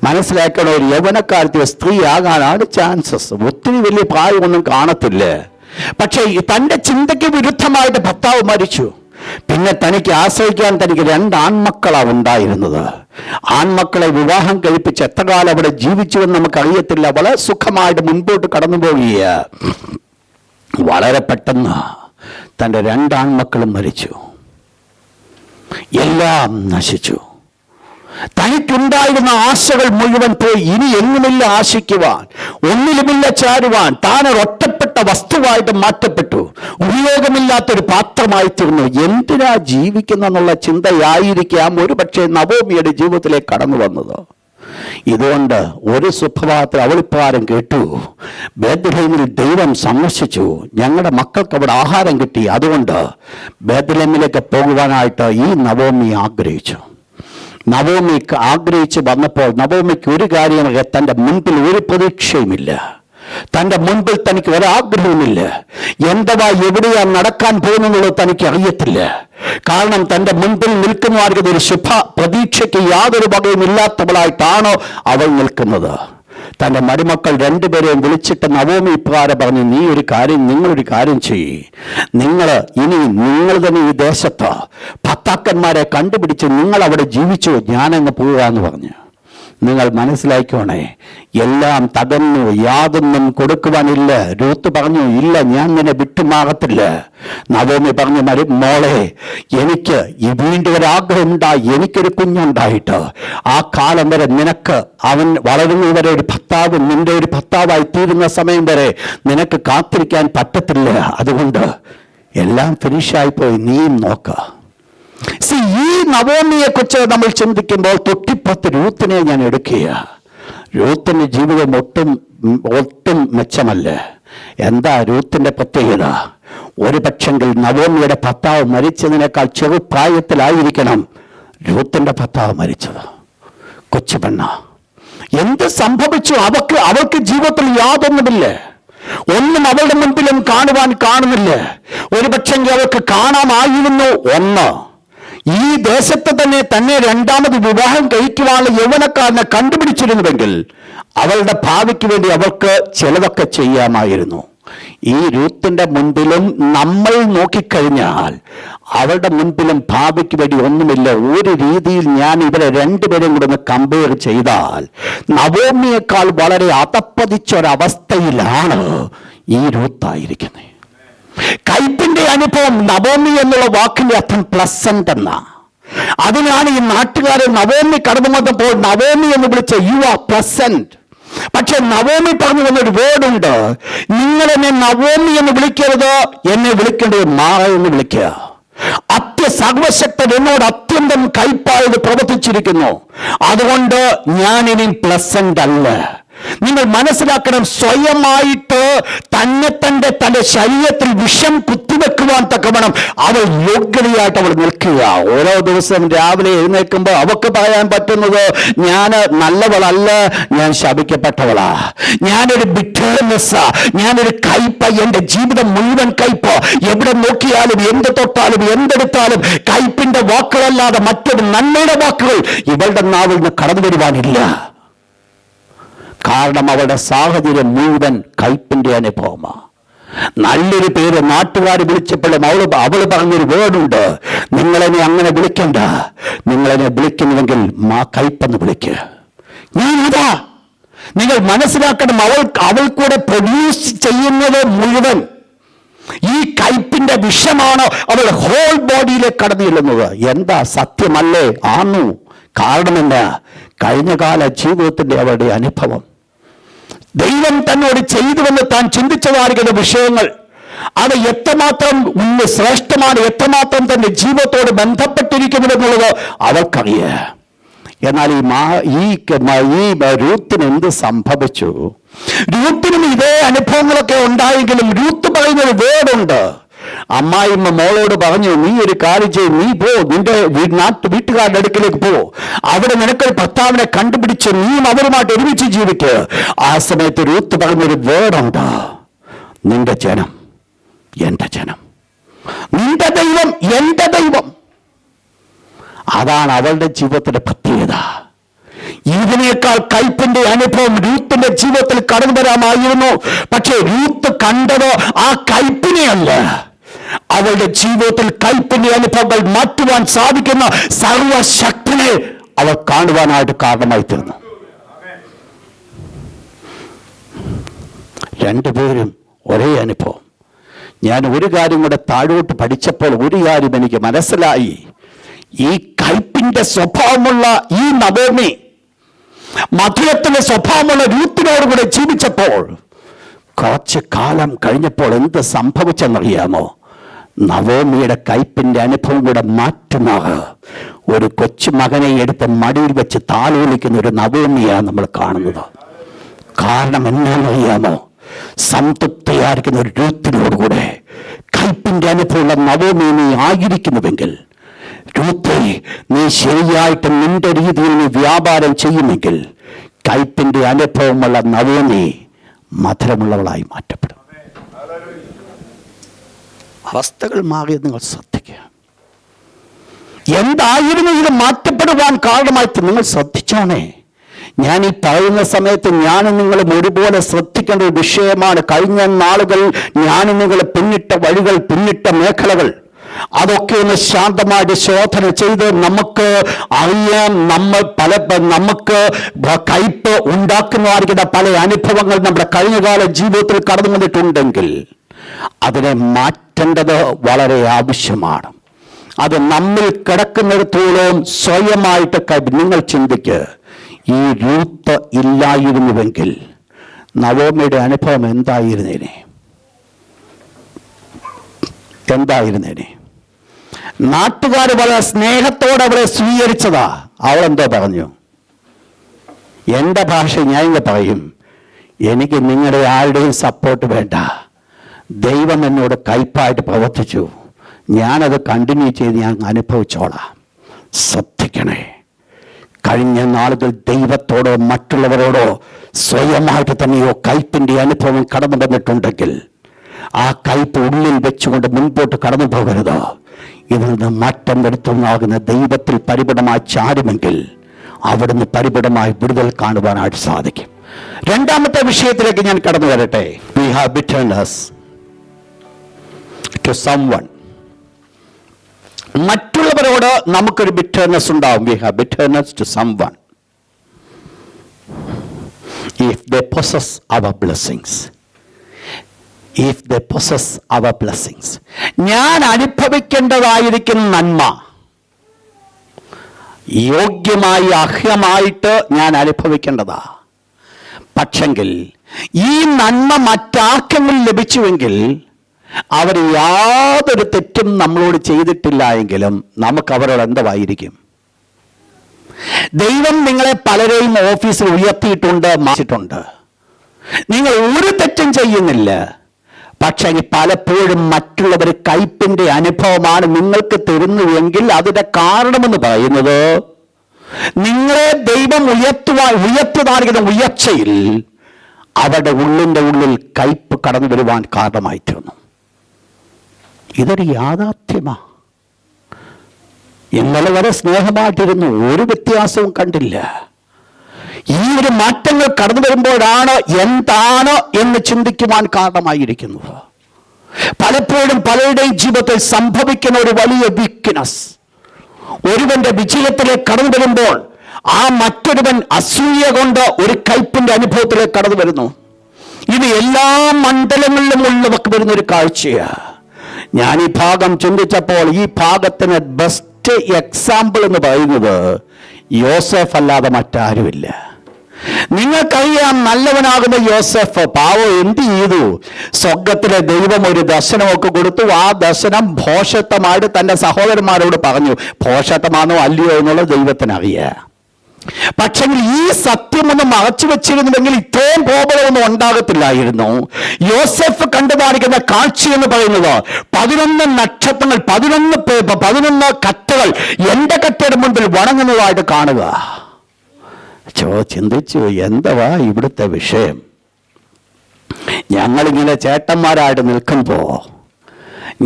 മനസ്സിലാക്കണം, ഒരു യൗവനക്കാലത്തെ സ്ത്രീ ആകാനാണ് ചാൻസസ്. ഒത്തിരി വലിയ പ്രായമൊന്നും കാണത്തില്ല. പക്ഷേ തന്റെ ചിന്തയ്ക്ക് വിരുദ്ധമായിട്ട് ഭർത്താവ് മരിച്ചു. പിന്നെ തനിക്ക് ആശ്രയിക്കാൻ തനിക്ക് 2 ആൺമക്കളാണ് ഉണ്ടായിരുന്നത്. ആൺമക്കളെ വിവാഹം കഴിപ്പിച്ച് എത്ര കാലം അവിടെ ജീവിച്ചുവെന്ന് നമുക്കറിയത്തില്ല. വളരെ സുഖമായിട്ട് മുൻപോട്ട് കടന്നു പോകുക. വളരെ പെട്ടെന്ന് തൻ്റെ 2 ആൺമക്കളും മരിച്ചു. എല്ലാം നശിച്ചു. തനിക്കുണ്ടായിരുന്ന ആശകൾ മുഴുവൻ പോയി. ഇനി എങ്ങുമില്ല ആശിക്കുവാൻ, ഒന്നിലുമില്ല ചാരുവാൻ. താനൊരു ഒറ്റപ്പെട്ട വസ്തുവായിട്ട് മാറ്റപ്പെട്ടു. ഉപയോഗമില്ലാത്തൊരു പാത്രമായി തീർന്നു. എന്തിനാ ജീവിക്കുന്നെന്നുള്ള ചിന്തയായിരിക്കാം ഒരു പക്ഷേ നവോമിയുടെ ജീവിതത്തിലേക്ക് കടന്നു വന്നത്. ഇതുകൊണ്ട് ഒരു സുപ്രഭാതത്തിൽ അവളിപ്രകാരം കേട്ടു, ബേത്ലഹേമിൽ ദൈവം സന്ദർശിച്ചു, ഞങ്ങളുടെ മക്കൾക്ക് അവിടെ ആഹാരം കിട്ടി, അതുകൊണ്ട് ബേത്ലഹേമിലേക്ക് പോകുവാനായിട്ട് ഈ നവോമി ആഗ്രഹിച്ചു. നവോമിക്ക് ആഗ്രഹിച്ച് വന്നപ്പോൾ നവോമിക്ക് ഒരു കാര്യം, തൻ്റെ മുൻപിൽ ഒരു പ്രതീക്ഷയുമില്ല, തൻ്റെ മുൻപിൽ തനിക്ക് ഒരാഗ്രഹവുമില്ല. എന്തുവാ എവിടെയാ നടക്കാൻ പോകുന്നുള്ളത് തനിക്ക് അറിയത്തില്ല. കാരണം തൻ്റെ മുൻപിൽ നിൽക്കുന്ന ആർക്കും ഒരു ശുഭ പ്രതീക്ഷയ്ക്ക് യാതൊരു വകയും ഇല്ലാത്തവളായിട്ടാണോ അവൾ നിൽക്കുന്നത്. തൻ്റെ മരുമക്കൾ രണ്ടുപേരെയും വിളിച്ചിട്ട് നവോമി ഇപ്രകാരം പറഞ്ഞു, നിങ്ങളൊരു കാര്യം ചെയ്യ്, നിങ്ങൾ തന്നെ ഈ ദേശത്ത് ഭർത്താക്കന്മാരെ കണ്ടുപിടിച്ച് നിങ്ങൾ അവിടെ ജീവിച്ചു, ഞാനങ്ങ് പോവുക എന്ന് പറഞ്ഞു. നിങ്ങൾ മനസ്സിലാക്കണേ, എല്ലാം തകർന്നു, യാതൊന്നും കൊടുക്കുവാനില്ല. രൂത്ത് പറഞ്ഞു, ഇല്ല, ഞാൻ നിന്നെ വിട്ടുമാകത്തില്ല. നവോമി പറഞ്ഞു, മോളെ, എനിക്ക് വീണ്ടും ഒരാഗ്രഹമുണ്ടായി, എനിക്കൊരു കുഞ്ഞുണ്ടായിട്ട് ആ കാലം വരെ നിനക്ക് അവൻ വളരുന്നവരെ ഒരു ഭർത്താവ്, നിന്റെ ഒരു ഭർത്താവായി തീരുന്ന സമയം വരെ നിനക്ക് കാത്തിരിക്കാൻ പറ്റത്തില്ല. അതുകൊണ്ട് എല്ലാം ഫിനിഷായിപ്പോയി, നീയും നോക്ക. ഈ നവോമിയെ കുറിച്ച് നമ്മൾ ചിന്തിക്കുമ്പോൾ തൊട്ടിപ്പത്ത് രൂത്തിനെ ഞാൻ എടുക്കുക. രൂത്തിന്റെ ജീവിതം ഒട്ടും മെച്ചമല്ല. എന്താ രൂത്തിന്റെ പ്രത്യേകത? ഒരു പക്ഷെങ്കിൽ നവോമിയുടെ ഭർത്താവ് മരിച്ചതിനേക്കാൾ ചെറുപ്രായത്തിലായിരിക്കണം രൂത്തിന്റെ ഭർത്താവ് മരിച്ചത്. കൊച്ചുപെണ്ണ. എന്ത് സംഭവിച്ചു? അവൾക്ക് ജീവിതത്തിൽ യാതൊന്നുമില്ല, ഒന്നും അവളുടെ മുൻപിലും കാണുന്നില്ല. ഒരു പക്ഷെങ്കിൽ അവൾക്ക് കാണാമായിരുന്നു ഒന്ന്, ഈ ദേശത്ത് തന്നെ രണ്ടാമത് വിവാഹം കഴിക്കുവാനുള്ള യൗവനക്കാരനെ കണ്ടുപിടിച്ചിരുന്നുവെങ്കിൽ അവളുടെ ഭാവിക്ക് വേണ്ടി അവൾക്ക് ചിലതൊക്കെ ചെയ്യാമായിരുന്നു. ഈ രൂത്തിന്റെ മുൻപിലും നമ്മൾ നോക്കിക്കഴിഞ്ഞാൽ അവളുടെ മുൻപിലും ഭാവിക്ക് വേണ്ടി ഒന്നുമില്ല. ഒരു രീതിയിൽ ഞാൻ ഇവരെ രണ്ടുപേരും കൂടെ ഒന്ന് കമ്പയർ ചെയ്താൽ നവോമിയേക്കാൾ വളരെ അതപ്പതിച്ചൊരവസ്ഥയിലാണ് ഈ രൂത്തായിരിക്കുന്നത്. കയ്പിന്റെ അനുഭവം. നവോമി എന്നുള്ള വാക്കിന്റെ അർത്ഥം പ്ലസന്റ് എന്ന. അതിനാണ് ഈ നാട്ടുകാരെ നവോമി കടന്നു വന്നപ്പോൾ നവോമി എന്ന് വിളിച്ച യു ആർ പ്ലസന്റ്. പക്ഷെ നവോമി പറഞ്ഞു വന്നൊരു വേർഡുണ്ട്, നിങ്ങൾ എന്നെ നവോമി എന്ന് വിളിക്കരുത്, എന്നെ വിളിക്കേണ്ടത് മാറ എന്ന് വിളിക്കുക. സർവശക്തൻ എന്നോട് അത്യന്തം കയ്പായത് പ്രവർത്തിച്ചിരിക്കുന്നു, അതുകൊണ്ട് ഞാൻ ഇനി പ്ലസന്റ് അല്ല. നിങ്ങൾ മനസ്സിലാക്കണം, സ്വയമായിട്ട് തന്റെ ശരീരത്തിൽ വിഷം കുത്തിവെക്കുവാൻ തക്കവണ്ണം അവൾ യോഗ്യതയായിട്ട് അവൾ നിൽക്കുക. ഓരോ ദിവസവും രാവിലെ എഴുന്നേൽക്കുമ്പോൾ അവൾക്ക് പറയാൻ പറ്റുന്നത്, ഞാൻ നല്ലവളല്ല, ഞാൻ ശപിക്കപ്പെട്ടവളാ, ഞാനൊരു ബിറ്റർനെസ്, ഞാനൊരു കയ്പ, എന്റെ ജീവിതം മുഴുവൻ കയ്പ്, എവിടെ നോക്കിയാലും എന്ത് തൊട്ടാലും എന്തെടുത്താലും കയ്പിന്റെ വാക്കുകളല്ലാതെ മറ്റൊരു നന്മയുടെ വാക്കുകൾ ഇവളുടെ നാവിൽ നിന്ന് കടന്നു വരുവാനില്ല. കാരണം അവളുടെ സാഹചര്യം മുഴുവൻ കയ്പിന്റെ അനുഭവമാണ്. നല്ലൊരു പേര് നാട്ടുകാർ വിളിച്ചപ്പോഴും അവള് പറഞ്ഞൊരു വേർഡുണ്ട്, നിങ്ങളെന്നെ അങ്ങനെ വിളിക്കണ്ട, നിങ്ങളെന്നെ വിളിക്കുന്നുവെങ്കിൽ കയ്പെന്ന് വിളിക്കുക. ഞാനതാ. നിങ്ങൾ മനസ്സിലാക്കണം, അവൾ കൂടെ പ്രൊഡ്യൂസ് ചെയ്യുന്നത് മുഴുവൻ ഈ കയ്പിന്റെ വിഷമാണ് അവൾ ഹോൾ ബോഡിയിലേക്ക് കടന്നു ചെല്ലുന്നത്. എന്താ സത്യമല്ലേ? ആന്നു. കാരണമെന്താ? കഴിഞ്ഞകാല ജീവിതത്തിന്റെ അവളുടെ അനുഭവം, ദൈവം തന്നോട് ചെയ്തുവെന്ന് താൻ ചിന്തിച്ചതായിരിക്കുന്ന വിഷയങ്ങൾ, അത് എത്രമാത്രം ശ്രേഷ്ഠമാണ്, എത്രമാത്രം തന്റെ ജീവിതത്തോട് ബന്ധപ്പെട്ടിരിക്കുന്നുവെന്നുള്ളത് അവൾക്കറിയാം. എന്നാൽ ഈ രൂത്തിന് എന്ത് സംഭവിച്ചു? രൂത്തിനും ഇതേ അനുഭവങ്ങളൊക്കെ ഉണ്ടായെങ്കിലും രൂത്ത് പറയുന്നൊരു വേർഡുണ്ട്. അമ്മായിമ്മ മോളോട് പറഞ്ഞു, നീ ഒരു കാര്യം ചെയ്യും, നീ പോ, നിന്റെ വീട്ടുകാരുടെ അടുക്കിലേക്ക് പോ, അവിടെ നിനക്കൊരു ഭർത്താവിനെ കണ്ടുപിടിച്ച് നീയും അവരുമായിട്ട് ഒരുമിച്ച് ജീവിക്ക്. ആ സമയത്ത് രൂത്ത് പറഞ്ഞൊരു വേർഡുണ്ട്, നിന്റെ ജനം എന്റെ ജനം, നിന്റെ ദൈവം എന്റെ ദൈവം. അതാണ് അവളുടെ ജീവിതത്തിന്റെ പ്രത്യേകത. ഇതിനേക്കാൾ കയ്പിന്റെ അനുഭവം രൂത്തിന്റെ ജീവിതത്തിൽ കടന്നു വരാമായിരുന്നു. പക്ഷേ രൂത്ത് കണ്ടത് ആ കയ്പിനെയല്ല, അവളുടെ ജീവിതത്തിൽ കയ്പിന്റെ അനുഭവങ്ങൾ മാറ്റുവാൻ സാധിക്കുന്ന സർവശക്തനെ അവൾ കാണുവാനായിട്ട് കാരണമായി തീർന്നു. രണ്ടുപേരും ഒരേ അനുഭവം. ഞാൻ ഒരു കാര്യം കൂടെ താഴോട്ട് പഠിച്ചപ്പോൾ ഒരു കാര്യം എനിക്ക് മനസ്സിലായി. ഈ കയ്പിന്റെ സ്വഭാവമുള്ള ഈ നവോമി മധുരത്തിന്റെ സ്വഭാവമുള്ള രൂത്തിനോടുകൂടെ ജീവിച്ചപ്പോൾ കുറച്ച് കാലം കഴിഞ്ഞപ്പോൾ എന്ത് സംഭവിച്ചെന്നറിയാമോ? നവോമിയുടെ കയ്പിന്റെ അനുഭവം കൂടെ മാറ്റുന്ന ഒരു കൊച്ചു മകനെ എടുത്ത് മടിയിൽ വെച്ച് താലോലിക്കുന്ന ഒരു നവോമിയാണ് നമ്മൾ കാണുന്നത്. കാരണം എന്നാണെന്നറിയാമോ? സംതൃപ്തിയായിരിക്കുന്ന ഒരു രൂത്തിനോടുകൂടെ കയ്പിന്റെ അനുഭവമുള്ള നവോമി ആയിരിക്കുന്നുവെങ്കിൽ രൂത്തേ, നീ ശരിയായിട്ട് നിന്റെ രീതിയിൽ നീ വ്യാപാരം ചെയ്യുമെങ്കിൽ കയ്പിന്റെ അനുഭവമുള്ള നവോമി മധുരമുള്ളവളായി മാറ്റപ്പെടും. അവസ്ഥകൾ മാറിയത് നിങ്ങൾ ശ്രദ്ധിക്കുക. എന്തായിരുന്നു ഇത് മാറ്റപ്പെടുവാൻ കാരണമായിട്ട് നിങ്ങൾ ശ്രദ്ധിച്ചോണേ. ഞാൻ ഈ പറയുന്ന സമയത്ത് ഞാനും നിങ്ങളും ഒരുപോലെ ശ്രദ്ധിക്കേണ്ട ഒരു വിഷയമാണ്. കഴിഞ്ഞ നാളുകൾ ഞാനും നിങ്ങൾ പിന്നിട്ട വഴികൾ, പിന്നിട്ട മേഖലകൾ, അതൊക്കെ ഒന്ന് ശാന്തമായിട്ട് ശോധന ചെയ്ത് നമുക്ക് അറിയാം. നമുക്ക് കയ്പ് ഉണ്ടാക്കുന്നതായിരിക്കുന്ന പല അനുഭവങ്ങൾ നമ്മുടെ കഴിഞ്ഞകാല ജീവിതത്തിൽ കടന്നു വന്നിട്ടുണ്ടെങ്കിൽ അതിനെ മാറ്റേണ്ടത് വളരെ ആവശ്യമാണ്. അത് നമ്മിൽ കിടക്കുന്നിടത്തോളം സ്വയമായിട്ട് നിങ്ങൾ ചിന്തിക്ക്. ഈ രൂത്ത് ഇല്ലായിരുന്നുവെങ്കിൽ നവോമിയുടെ അനുഭവം എന്തായിരുന്നേനെ? നാട്ടുകാർ വളരെ സ്നേഹത്തോടെ അവളെ സ്വീകരിച്ചതാ. അവളെന്തോ പറഞ്ഞു? എൻ്റെ ഭാഷ ഞാൻ ഇങ്ങനെ പറയും, എനിക്ക് നിങ്ങളുടെ ആരുടെയും സപ്പോർട്ട് വേണ്ട. ദൈവം എന്നോട് കയ്പായിട്ട് പ്രവർത്തിച്ചു, ഞാനത് കണ്ടിന്യൂ ചെയ്ത് ഞാൻ അനുഭവിച്ചോളാം. ശ്രദ്ധിക്കണേ, കഴിഞ്ഞ നാളുകൾ ദൈവത്തോടോ മറ്റുള്ളവരോടോ സ്വയമായിട്ട് തന്നെയോ കയ്പിൻ്റെ അനുഭവം കടന്നു വന്നിട്ടുണ്ടെങ്കിൽ ആ കയ്പ് ഉള്ളിൽ വെച്ചുകൊണ്ട് മുൻപോട്ട് കടന്നു പോകരുത്. ഇതിൽ നിന്ന് മാറ്റം വരുത്തുന്നാകുന്ന ദൈവത്തിൽ പരിപൂർണമായി ചാടുമെങ്കിൽ അവിടുന്ന് പരിപൂർണമായി വിടുതൽ കാണുവാനായിട്ട് സാധിക്കും. രണ്ടാമത്തെ വിഷയത്തിലേക്ക് ഞാൻ കടന്നു വരട്ടെ. We have bitterness to someone. മറ്റുള്ളവരോട് നമുക്കൊരു ബിറ്റർനെസ് ഉണ്ടാവും. We have bitterness to someone if they possess our blessings. If they possess our blessings. ഞാൻ അനുഭവിക്കേണ്ടതായിരിക്കുന്ന നന്മ യോഗ്യമായി അർഹമായിട്ട് ഞാൻ അനുഭവിക്കേണ്ടതാ. പക്ഷെങ്കിൽ ഈ നന്മ മറ്റാർക്കെങ്കിലും ലഭിച്ചുവെങ്കിൽ അവർ യാതൊരു തെറ്റും നമ്മളോട് ചെയ്തിട്ടില്ല എങ്കിലും നമുക്ക് അവരോട് എന്തായിരിക്കും? ദൈവം നിങ്ങളെ പലരെയും ഓഫീസിൽ ഉയർത്തിയിട്ടുണ്ട്, മാറ്റിയിട്ടുണ്ട്. നിങ്ങൾ ഒരു തെറ്റും ചെയ്യുന്നില്ല. പക്ഷേ പലപ്പോഴും മറ്റുള്ളവർ കയ്പിൻ്റെ അനുഭവമാണ് നിങ്ങൾക്ക് തരുന്നുവെങ്കിൽ അതിന്റെ കാരണമെന്ന് പറയുന്നത് നിങ്ങളെ ദൈവം ഉയർത്തുന്ന ഉയർച്ചയിൽ അവരുടെ ഉള്ളിൽ കയ്പ് കടന്നു വരുവാൻ കാരണമായി തീർന്നു. ഇതൊരു യാഥാർത്ഥ്യമാണ്. ഇന്നലെ വരെ സ്നേഹമായിട്ടിരുന്നു, ഒരു വ്യത്യാസവും കണ്ടില്ല. ഈ ഒരു മാറ്റങ്ങൾ കടന്നു വരുമ്പോഴാണ് എന്താണ് എന്ന് ചിന്തിക്കുവാൻ കാരണമായിരിക്കുന്നത്. പലപ്പോഴും പലരുടെയും ജീവിതത്തിൽ സംഭവിക്കുന്ന ഒരു വലിയ വീക്ക്നെസ്, ഒരുവന്റെ വിജയത്തിലേക്ക് കടന്നു വരുമ്പോൾ ആ മറ്റൊരുവൻ അസൂയ കൊണ്ട് ഒരു കയ്പിന്റെ അനുഭവത്തിലേക്ക് കടന്നു വരുന്നു. ഇത് എല്ലാ മണ്ഡലങ്ങളിലും ഉള്ളവർക്ക് വരുന്ന ഒരു കാഴ്ചയാണ്. ഞാൻ ഈ ഭാഗം ചിന്തിച്ചപ്പോൾ ഈ ഭാഗത്തിന് ബെസ്റ്റ് എക്സാമ്പിൾ എന്ന് പറയുന്നത് യോസഫ് അല്ലാതെ മറ്റാരുമില്ല. നിങ്ങൾക്കറിയാം, നല്ലവനാകുന്ന യോസഫ് പാവം എന്ത് ചെയ്തു? സ്വർഗത്തിലെ ദൈവം ഒരു ദർശനമൊക്കെ കൊടുത്തു. ആ ദർശനം ഭോഷത്വമായിട്ട് തൻ്റെ സഹോദരന്മാരോട് പറഞ്ഞു. ഭോഷത്വമാണോ അല്ലയോ എന്നുള്ളത് ദൈവത്തിനറിയാം. പക്ഷെ ഈ സത്യമൊന്ന് മറച്ചു വെച്ചിരുന്നുവെങ്കിൽ ഇത്രയും പ്രോബ്ലമൊന്നും ഉണ്ടാകത്തില്ലായിരുന്നു. യോസഫ് കണ്ടുപാലിക്കുന്ന കാഴ്ച എന്ന് പറയുന്നത് 11 നക്ഷത്രങ്ങൾ, 11 കറ്റകൾ എൻ്റെ കറ്റയുടെ മുൻപിൽ വണങ്ങുന്നതായിട്ട് കാണുക. ചിന്തിച്ചു, എന്തുവാ ഇവിടുത്തെ വിഷയം? ഞങ്ങളിങ്ങനെ ചേട്ടന്മാരായിട്ട് നിൽക്കുമ്പോ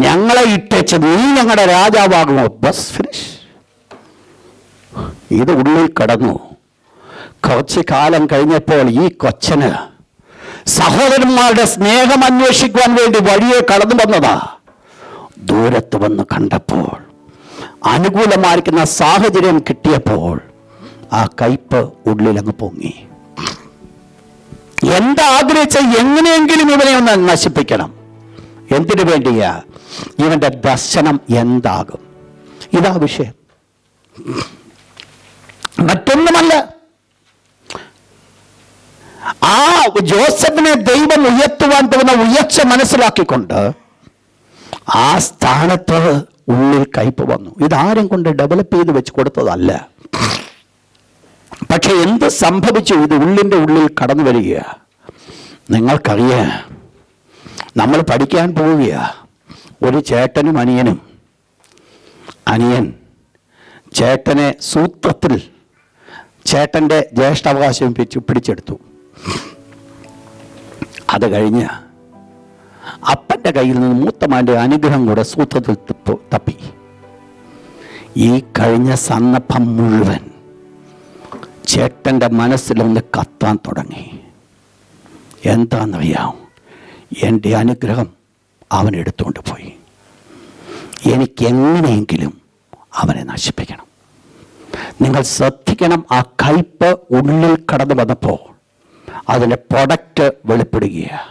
ഞങ്ങളെ ഇട്ടേച്ച് നീ ഞങ്ങളുടെ രാജാവാകുമോ? Bus finish. ഇത് ഉള്ളിൽ കടന്നു. കുറച്ചു കാലം കഴിഞ്ഞപ്പോൾ ഈ കൊച്ചന് സഹോദരന്മാരുടെ സ്നേഹം അന്വേഷിക്കുവാൻ വേണ്ടി വഴിയെ കടന്നു വന്നതാ. ദൂരത്ത് വന്ന് കണ്ടപ്പോൾ, അനുകൂലമായിരിക്കുന്ന സാഹചര്യം കിട്ടിയപ്പോൾ ആ കയ്പ് ഉള്ളിലങ്ങ് പൊങ്ങി. എന്താഗ്രഹിച്ച എങ്ങനെയെങ്കിലും ഇവനെ ഒന്ന് നശിപ്പിക്കണം. എന്തിനു വേണ്ടിയാ? ഇവന്റെ ദർശനം എന്താകും? ഇതാ വിഷയം, മറ്റൊന്നുമല്ല. ആ ജോസഫിനെ ദൈവം ഉയർത്തുവാൻ പോകുന്ന ഉയർച്ച മനസ്സിലാക്കിക്കൊണ്ട് ആ സ്ഥാനത്ത് ഉള്ളിൽ കയ്പ് വന്നു. ഇതാരും കൊണ്ട് ഡെവലപ്പ് ചെയ്ത് വെച്ച് കൊടുത്തതല്ല. പക്ഷെ എന്ത് സംഭവിച്ചു? ഇത് ഉള്ളിൻ്റെ ഉള്ളിൽ കടന്നു വരിക. നിങ്ങൾക്കറിയാം, നമ്മൾ പഠിക്കാൻ പോവുക. ഒരു ചേട്ടനും അനിയൻ ചേട്ടനെ സൂത്രത്തിൽ ചേട്ടൻ്റെ ജ്യേഷ്ഠാവകാശം പിടിച്ചെടുത്തു. അത് കഴിഞ്ഞ് അപ്പൻ്റെ കയ്യിൽ നിന്ന് മൂത്തമാൻ്റെ അനുഗ്രഹം കൂടെ സൂത്രത്തിൽ തപ്പി. ഈ കഴിഞ്ഞ സന്ദർഭം മുഴുവൻ ചേട്ടൻ്റെ മനസ്സിലൊന്ന് കത്താൻ തുടങ്ങി. എന്താണെന്നറിയാം, എൻ്റെ അനുഗ്രഹം അവൻ എടുത്തുകൊണ്ട് പോയി. എനിക്കെങ്ങനെയെങ്കിലും അവനെ നശിപ്പിക്കണം. നിങ്ങൾ ശ്രദ്ധിക്കണം, ആ കയ്പ് ഉള്ളിൽ കടന്നു വന്നപ്പോൾ അതിൻ്റെ പ്രൊഡക്റ്റ് വെളിപ്പെടുകയാണ്.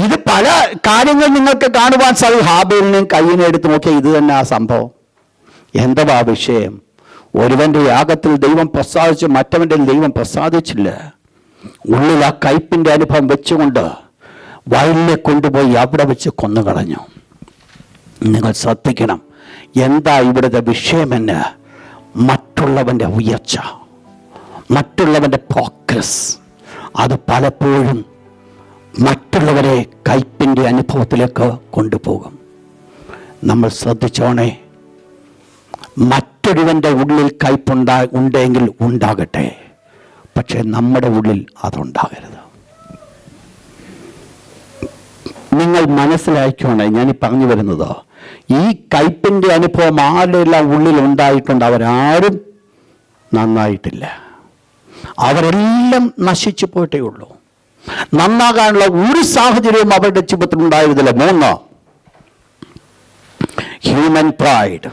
ഇത് പല കാര്യങ്ങൾ നിങ്ങൾക്ക് കാണുവാൻ സാധിക്കും. ഹാബേലിനെയും കയ്യിനെ എടുത്ത് നോക്കിയാൽ ഇത് തന്നെ ആ സംഭവം. എന്താ വിഷയം? ഒരുവന്റെ യാഗത്തിൽ ദൈവം പ്രസാദിച്ചു, മറ്റവൻ്റെ ദൈവം പ്രസാദിച്ചില്ല. ഉള്ളിൽ ആ കയ്പിൻ്റെ അനുഭവം വെച്ചുകൊണ്ട് വയലിനെ കൊണ്ടുപോയി അവിടെ വെച്ച് കൊന്നുകളഞ്ഞു. നിങ്ങൾ ശ്രദ്ധിക്കണം, എന്താ ഇവിടുത്തെ വിഷയമെന്ന്? മറ്റുള്ളവൻ്റെ ഉയർച്ച, മറ്റുള്ളവൻ്റെ ഫോക്കസ്, അത് പലപ്പോഴും മറ്റുള്ളവരെ കയ്പിൻ്റെ അനുഭവത്തിലേക്ക് കൊണ്ടുപോകും. നമ്മൾ ശ്രദ്ധിച്ചോണേ, മറ്റൊരുവൻ്റെ ഉള്ളിൽ ഉണ്ടെങ്കിൽ ഉണ്ടാകട്ടെ, പക്ഷെ നമ്മുടെ ഉള്ളിൽ അതുണ്ടാകരുത്. നിങ്ങൾ മനസ്സിലാക്കിക്കോണേ, ഞാൻ ഈ പറഞ്ഞു വരുന്നത്, ഈ കയ്പിൻ്റെ അനുഭവം ആരുടെയെല്ലാം ഉള്ളിൽ ഉണ്ടായിട്ടുണ്ട്, അവരാരും നന്നായിട്ടില്ല. അവരെല്ലാം നശിച്ചു പോയിട്ടേ ഉള്ളൂ. നന്നാകാനുള്ള ഒരു സാഹചര്യവും അവരുടെ ജീവിതത്തിൽ ഉണ്ടായിരുന്നില്ല. 3, ഹ്യൂമൻ പ്രൈഡ്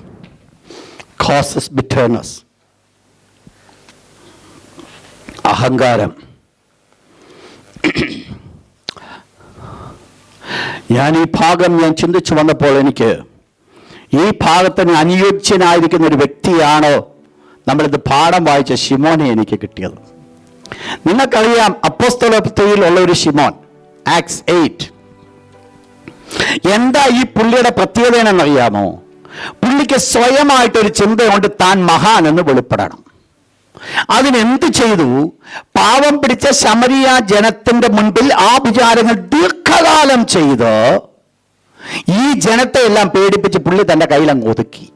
causes bitterness. അഹങ്കാരം. ഞാൻ ഈ ഭാഗം ചിന്തിച്ചു വന്നപ്പോൾ എനിക്ക് ഈ ഭാഗത്തിന് അനുയോജ്യനായിരിക്കുന്ന ഒരു വ്യക്തിയാണോ നമ്മളിത് പാഠം വായിച്ച ശിമോനെ എനിക്ക് കിട്ടിയത്. നിങ്ങൾക്കറിയാം, അപ്പോസ്തലത്തിൽ ഉള്ള ഒരു ശിമോൻ, ആക്സ് 8. എന്താ ഈ പുള്ളിയുടെ പ്രത്യേകത എന്നറിയാമോ? പുള്ളിക്ക് സ്വയമായിട്ടൊരു ചിന്തയുണ്ട്, താൻ മഹാൻ എന്ന് വെളിപ്പെടണം. അതിനെന്ത് ചെയ്തു? പാവം പിടിച്ച ശമരിയ ജനത്തിന്റെ മുൻപിൽ ആ വിചാരങ്ങൾ ദീർഘകാലം ചെയ്ത് ഈ ജനത്തെ എല്ലാം പേടിപ്പിച്ച് പുള്ളി തൻ്റെ കയ്യിലങ്ങ് ഒതുക്കി.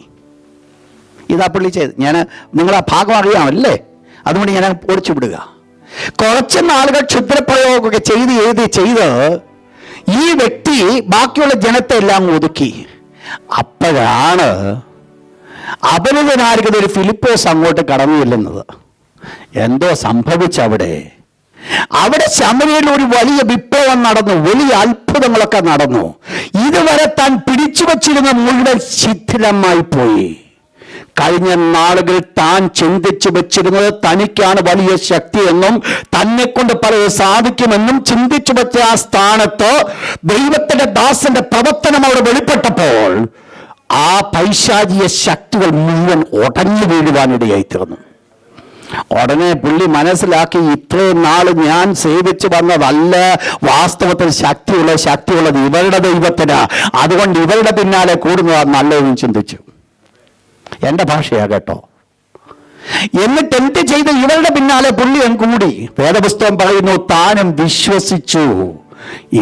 ഇതാ പുള്ളി ചെയ്ത്. നിങ്ങൾ ആ ഭാഗം അറിയാമല്ലേ, അതുകൊണ്ട് ഞാൻ ഓടിച്ചു വിടുക. കുറച്ച് നാളുകൾ ക്ഷുദ്രപ്രയോഗമൊക്കെ ചെയ്ത് ഈ വ്യക്തി ബാക്കിയുള്ള ജനത്തെ എല്ലാം ഒതുക്കി. അപ്പോഴാണ് അപരിതനായിരിക്കുന്ന ഒരു ഫിലിപ്പോസ് അങ്ങോട്ട് കടന്നു ചെല്ലുന്നത്. എന്തോ സംഭവിച്ചവിടെ. അവിടെ ശമരിയയിൽ ഒരു വലിയ വിപ്ലവം നടന്നു, വലിയ അത്ഭുതങ്ങളൊക്കെ നടന്നു. ഇതുവരെ താൻ പിടിച്ചു വച്ചിരുന്ന മുഴുവൻ ശിഥിലമായി പോയി. കഴിഞ്ഞ നാളുകൾ താൻ ചിന്തിച്ചു വെച്ചിരുന്നത് തനിക്കാണ് വലിയ ശക്തിയെന്നും തന്നെ കൊണ്ട് പലത് സാധിക്കുമെന്നും ചിന്തിച്ചു വെച്ച ആ സ്ഥാനത്ത് ദൈവത്തിന്റെ ദാസന്റെ പ്രവർത്തനം അവിടെ വെളിപ്പെട്ടപ്പോൾ ആ പൈശാചിക ശക്തികൾ മുഴുവൻ ഉടഞ്ഞു വീഴുവാനിടയായി തീർന്നു. ഉടനെ പുള്ളി മനസ്സിലാക്കി, ഇത്രയും നാൾ ഞാൻ സേവിച്ചു വന്നതല്ല വാസ്തവത്തിൽ ശക്തിയുള്ളത് ഇവരുടെ ദൈവത്തിന്, അതുകൊണ്ട് ഇവരുടെ പിന്നാലെ കൂടുന്നതാണ് നല്ലതെന്ന് ചിന്തിച്ചു. എൻ്റെ ഭാഷയാ കേട്ടോ. എന്നിട്ട് എന്ത് ചെയ്ത് ഇവരുടെ പിന്നാലെ പുള്ളി കൂടി. വേദപുസ്തകം പറയുന്നു, താനും വിശ്വസിച്ചു,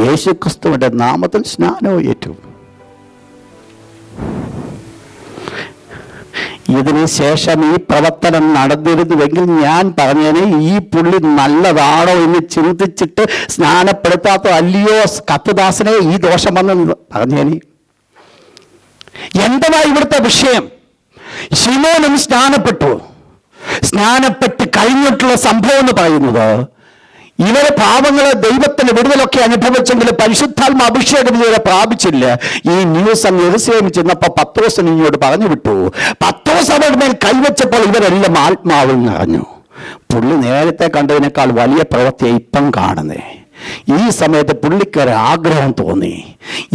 യേശുക്രിസ്തുവിന്റെ നാമത്തിൽ സ്നാനവും ഏറ്റു. ഇതിന് ശേഷം ഈ പ്രവർത്തനം നടന്നിരുന്നുവെങ്കിൽ ഞാൻ പറഞ്ഞേനെ, ഈ പുള്ളി നല്ലതാണോ എന്ന് ചിന്തിച്ചിട്ട് സ്നാനപ്പെടുത്താത്ത അല്ലയോ കത്തുദാസനെ ഈ ദോഷം വന്നെന്ന് പറഞ്ഞേനെ. എന്താ ഇവിടുത്തെ വിഷയം? ശിമോനും സ്നാനപ്പെട്ട് കഴിഞ്ഞിട്ടുള്ള സംഭവം എന്ന് പറയുന്നത്, ഇവരെ പാവങ്ങളെ ദൈവത്തിന്റെ വിടുതലൊക്കെ അനുഭവിച്ചെങ്കിൽ പരിശുദ്ധാത്മ അഭിഷേകം ഇതുവരെ പ്രാപിച്ചില്ല. ഈ ന്യൂസ് അങ്ങ് യെരൂശലേമിൽ ചെന്നപ്പോൾ പത്രോസിനെ ഇങ്ങോട്ട് പറഞ്ഞു വിട്ടു. പത്രോസ് അവരുടെ മേൽ കൈവച്ചപ്പോൾ ഇവരെല്ലാം ആത്മാവിൽ നിറഞ്ഞു. പുള്ളി നേരത്തെ കണ്ടതിനേക്കാൾ വലിയ പ്രവൃത്തിയെ ഇപ്പം കാണുന്നേ. ഈ സമയത്ത് പുള്ളിക്കൊരു ആഗ്രഹം തോന്നി,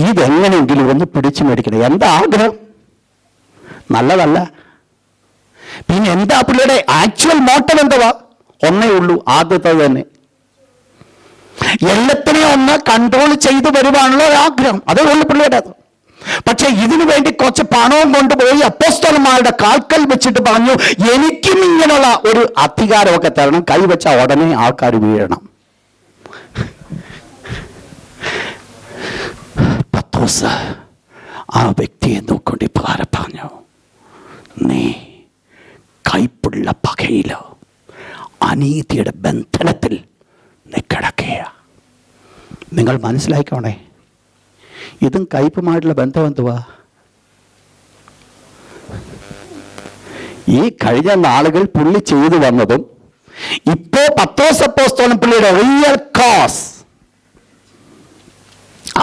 ഇതെങ്ങനെയെങ്കിലും ഒന്ന് പിടിച്ചു മേടിക്കണം. എന്താ ആഗ്രഹം? നല്ലതല്ല. പിന്നെ എന്താ പുള്ളിയുടെ ആക്ച്വൽ മോട്ടീവ് എന്തുവാ? ഒന്നേ ഉള്ളൂ, ആദ്യത്തെ തന്നെ. എല്ലാത്തിനെയും ഒന്ന് കൺട്രോൾ ചെയ്തു വരുവാനുള്ള ഒരാഗ്രഹം, അതേ ഉള്ളൂ പുള്ളിയുടെ. പക്ഷെ ഇതിനു വേണ്ടി കുറച്ച് പണവും കൊണ്ടുപോയി അപ്പോസ്തലന്മാരുടെ കാൽക്കൽ വെച്ചിട്ട് പറഞ്ഞു, എനിക്കും ഇങ്ങനെയുള്ള ഒരു അധികാരമൊക്കെ തരണം. കൈവച്ച ഉടനെ ആൾക്കാർ വീഴണം. പത്രോസ് ആ വ്യക്തിയെ നോക്കൊണ്ട് പ്രകാരം പറഞ്ഞു, നീ അനീതിയുടെ ബന്ധനത്തിൽ നീ കിടക്കുക. നിങ്ങൾ മനസ്സിലാക്കണേ, ഇതും കയ്പുമായിട്ടുള്ള ബന്ധം എന്തുവാ? ഈ കഴിഞ്ഞ നാളുകൾ പുള്ളി ചെയ്തു വന്നതും ഇപ്പോ പത്രോസ് അപ്പോസ്തലൻ പുള്ളിയുടെ റിയൽ കോസ്.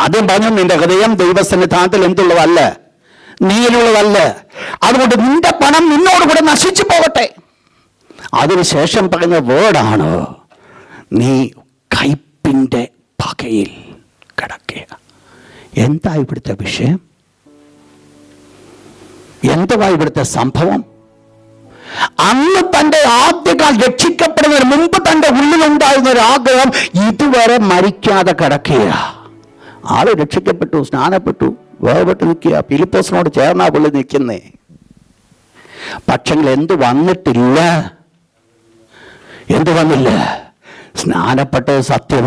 ആദ്യം പറഞ്ഞു, നിന്റെ ഹൃദയം ദൈവസന്നിധാനത്തിൽ എന്തുള്ളതല്ല, നീലുള്ളതല്ല, അതുകൊണ്ട് നിന്റെ പണം നിന്നോടുകൂടെ നശിച്ചു പോകട്ടെ. അതിനുശേഷം പറഞ്ഞ വേർഡാണ്, നീ കയ്പിൻ്റെ പകയിൽ കിടക്കുക. എന്താ ഇവിടുത്തെ വിഷയം? എന്തുവാ ഇവിടുത്തെ സംഭവം? അന്ന് തൻ്റെ ആദ്യകാൽ രക്ഷിക്കപ്പെടുന്നതിന് മുമ്പ് തൻ്റെ ഉള്ളിലുണ്ടായിരുന്ന ഒരു ആഗ്രഹം ഇതുവരെ മരിക്കാതെ കിടക്കുക. ആള് രക്ഷിക്കപ്പെട്ടു, സ്നാനപ്പെട്ടു, വേർപെട്ട് നിൽക്കുക, ഫിലിപ്പോസിനോട് ചേർന്നാ പുള്ളി നിൽക്കുന്നേ. പക്ഷെങ്കിൽ എന്ത് വന്നിട്ടില്ല? എന്ത് വന്നില്ല? സ്നാനപ്പെട്ടത് സത്യം.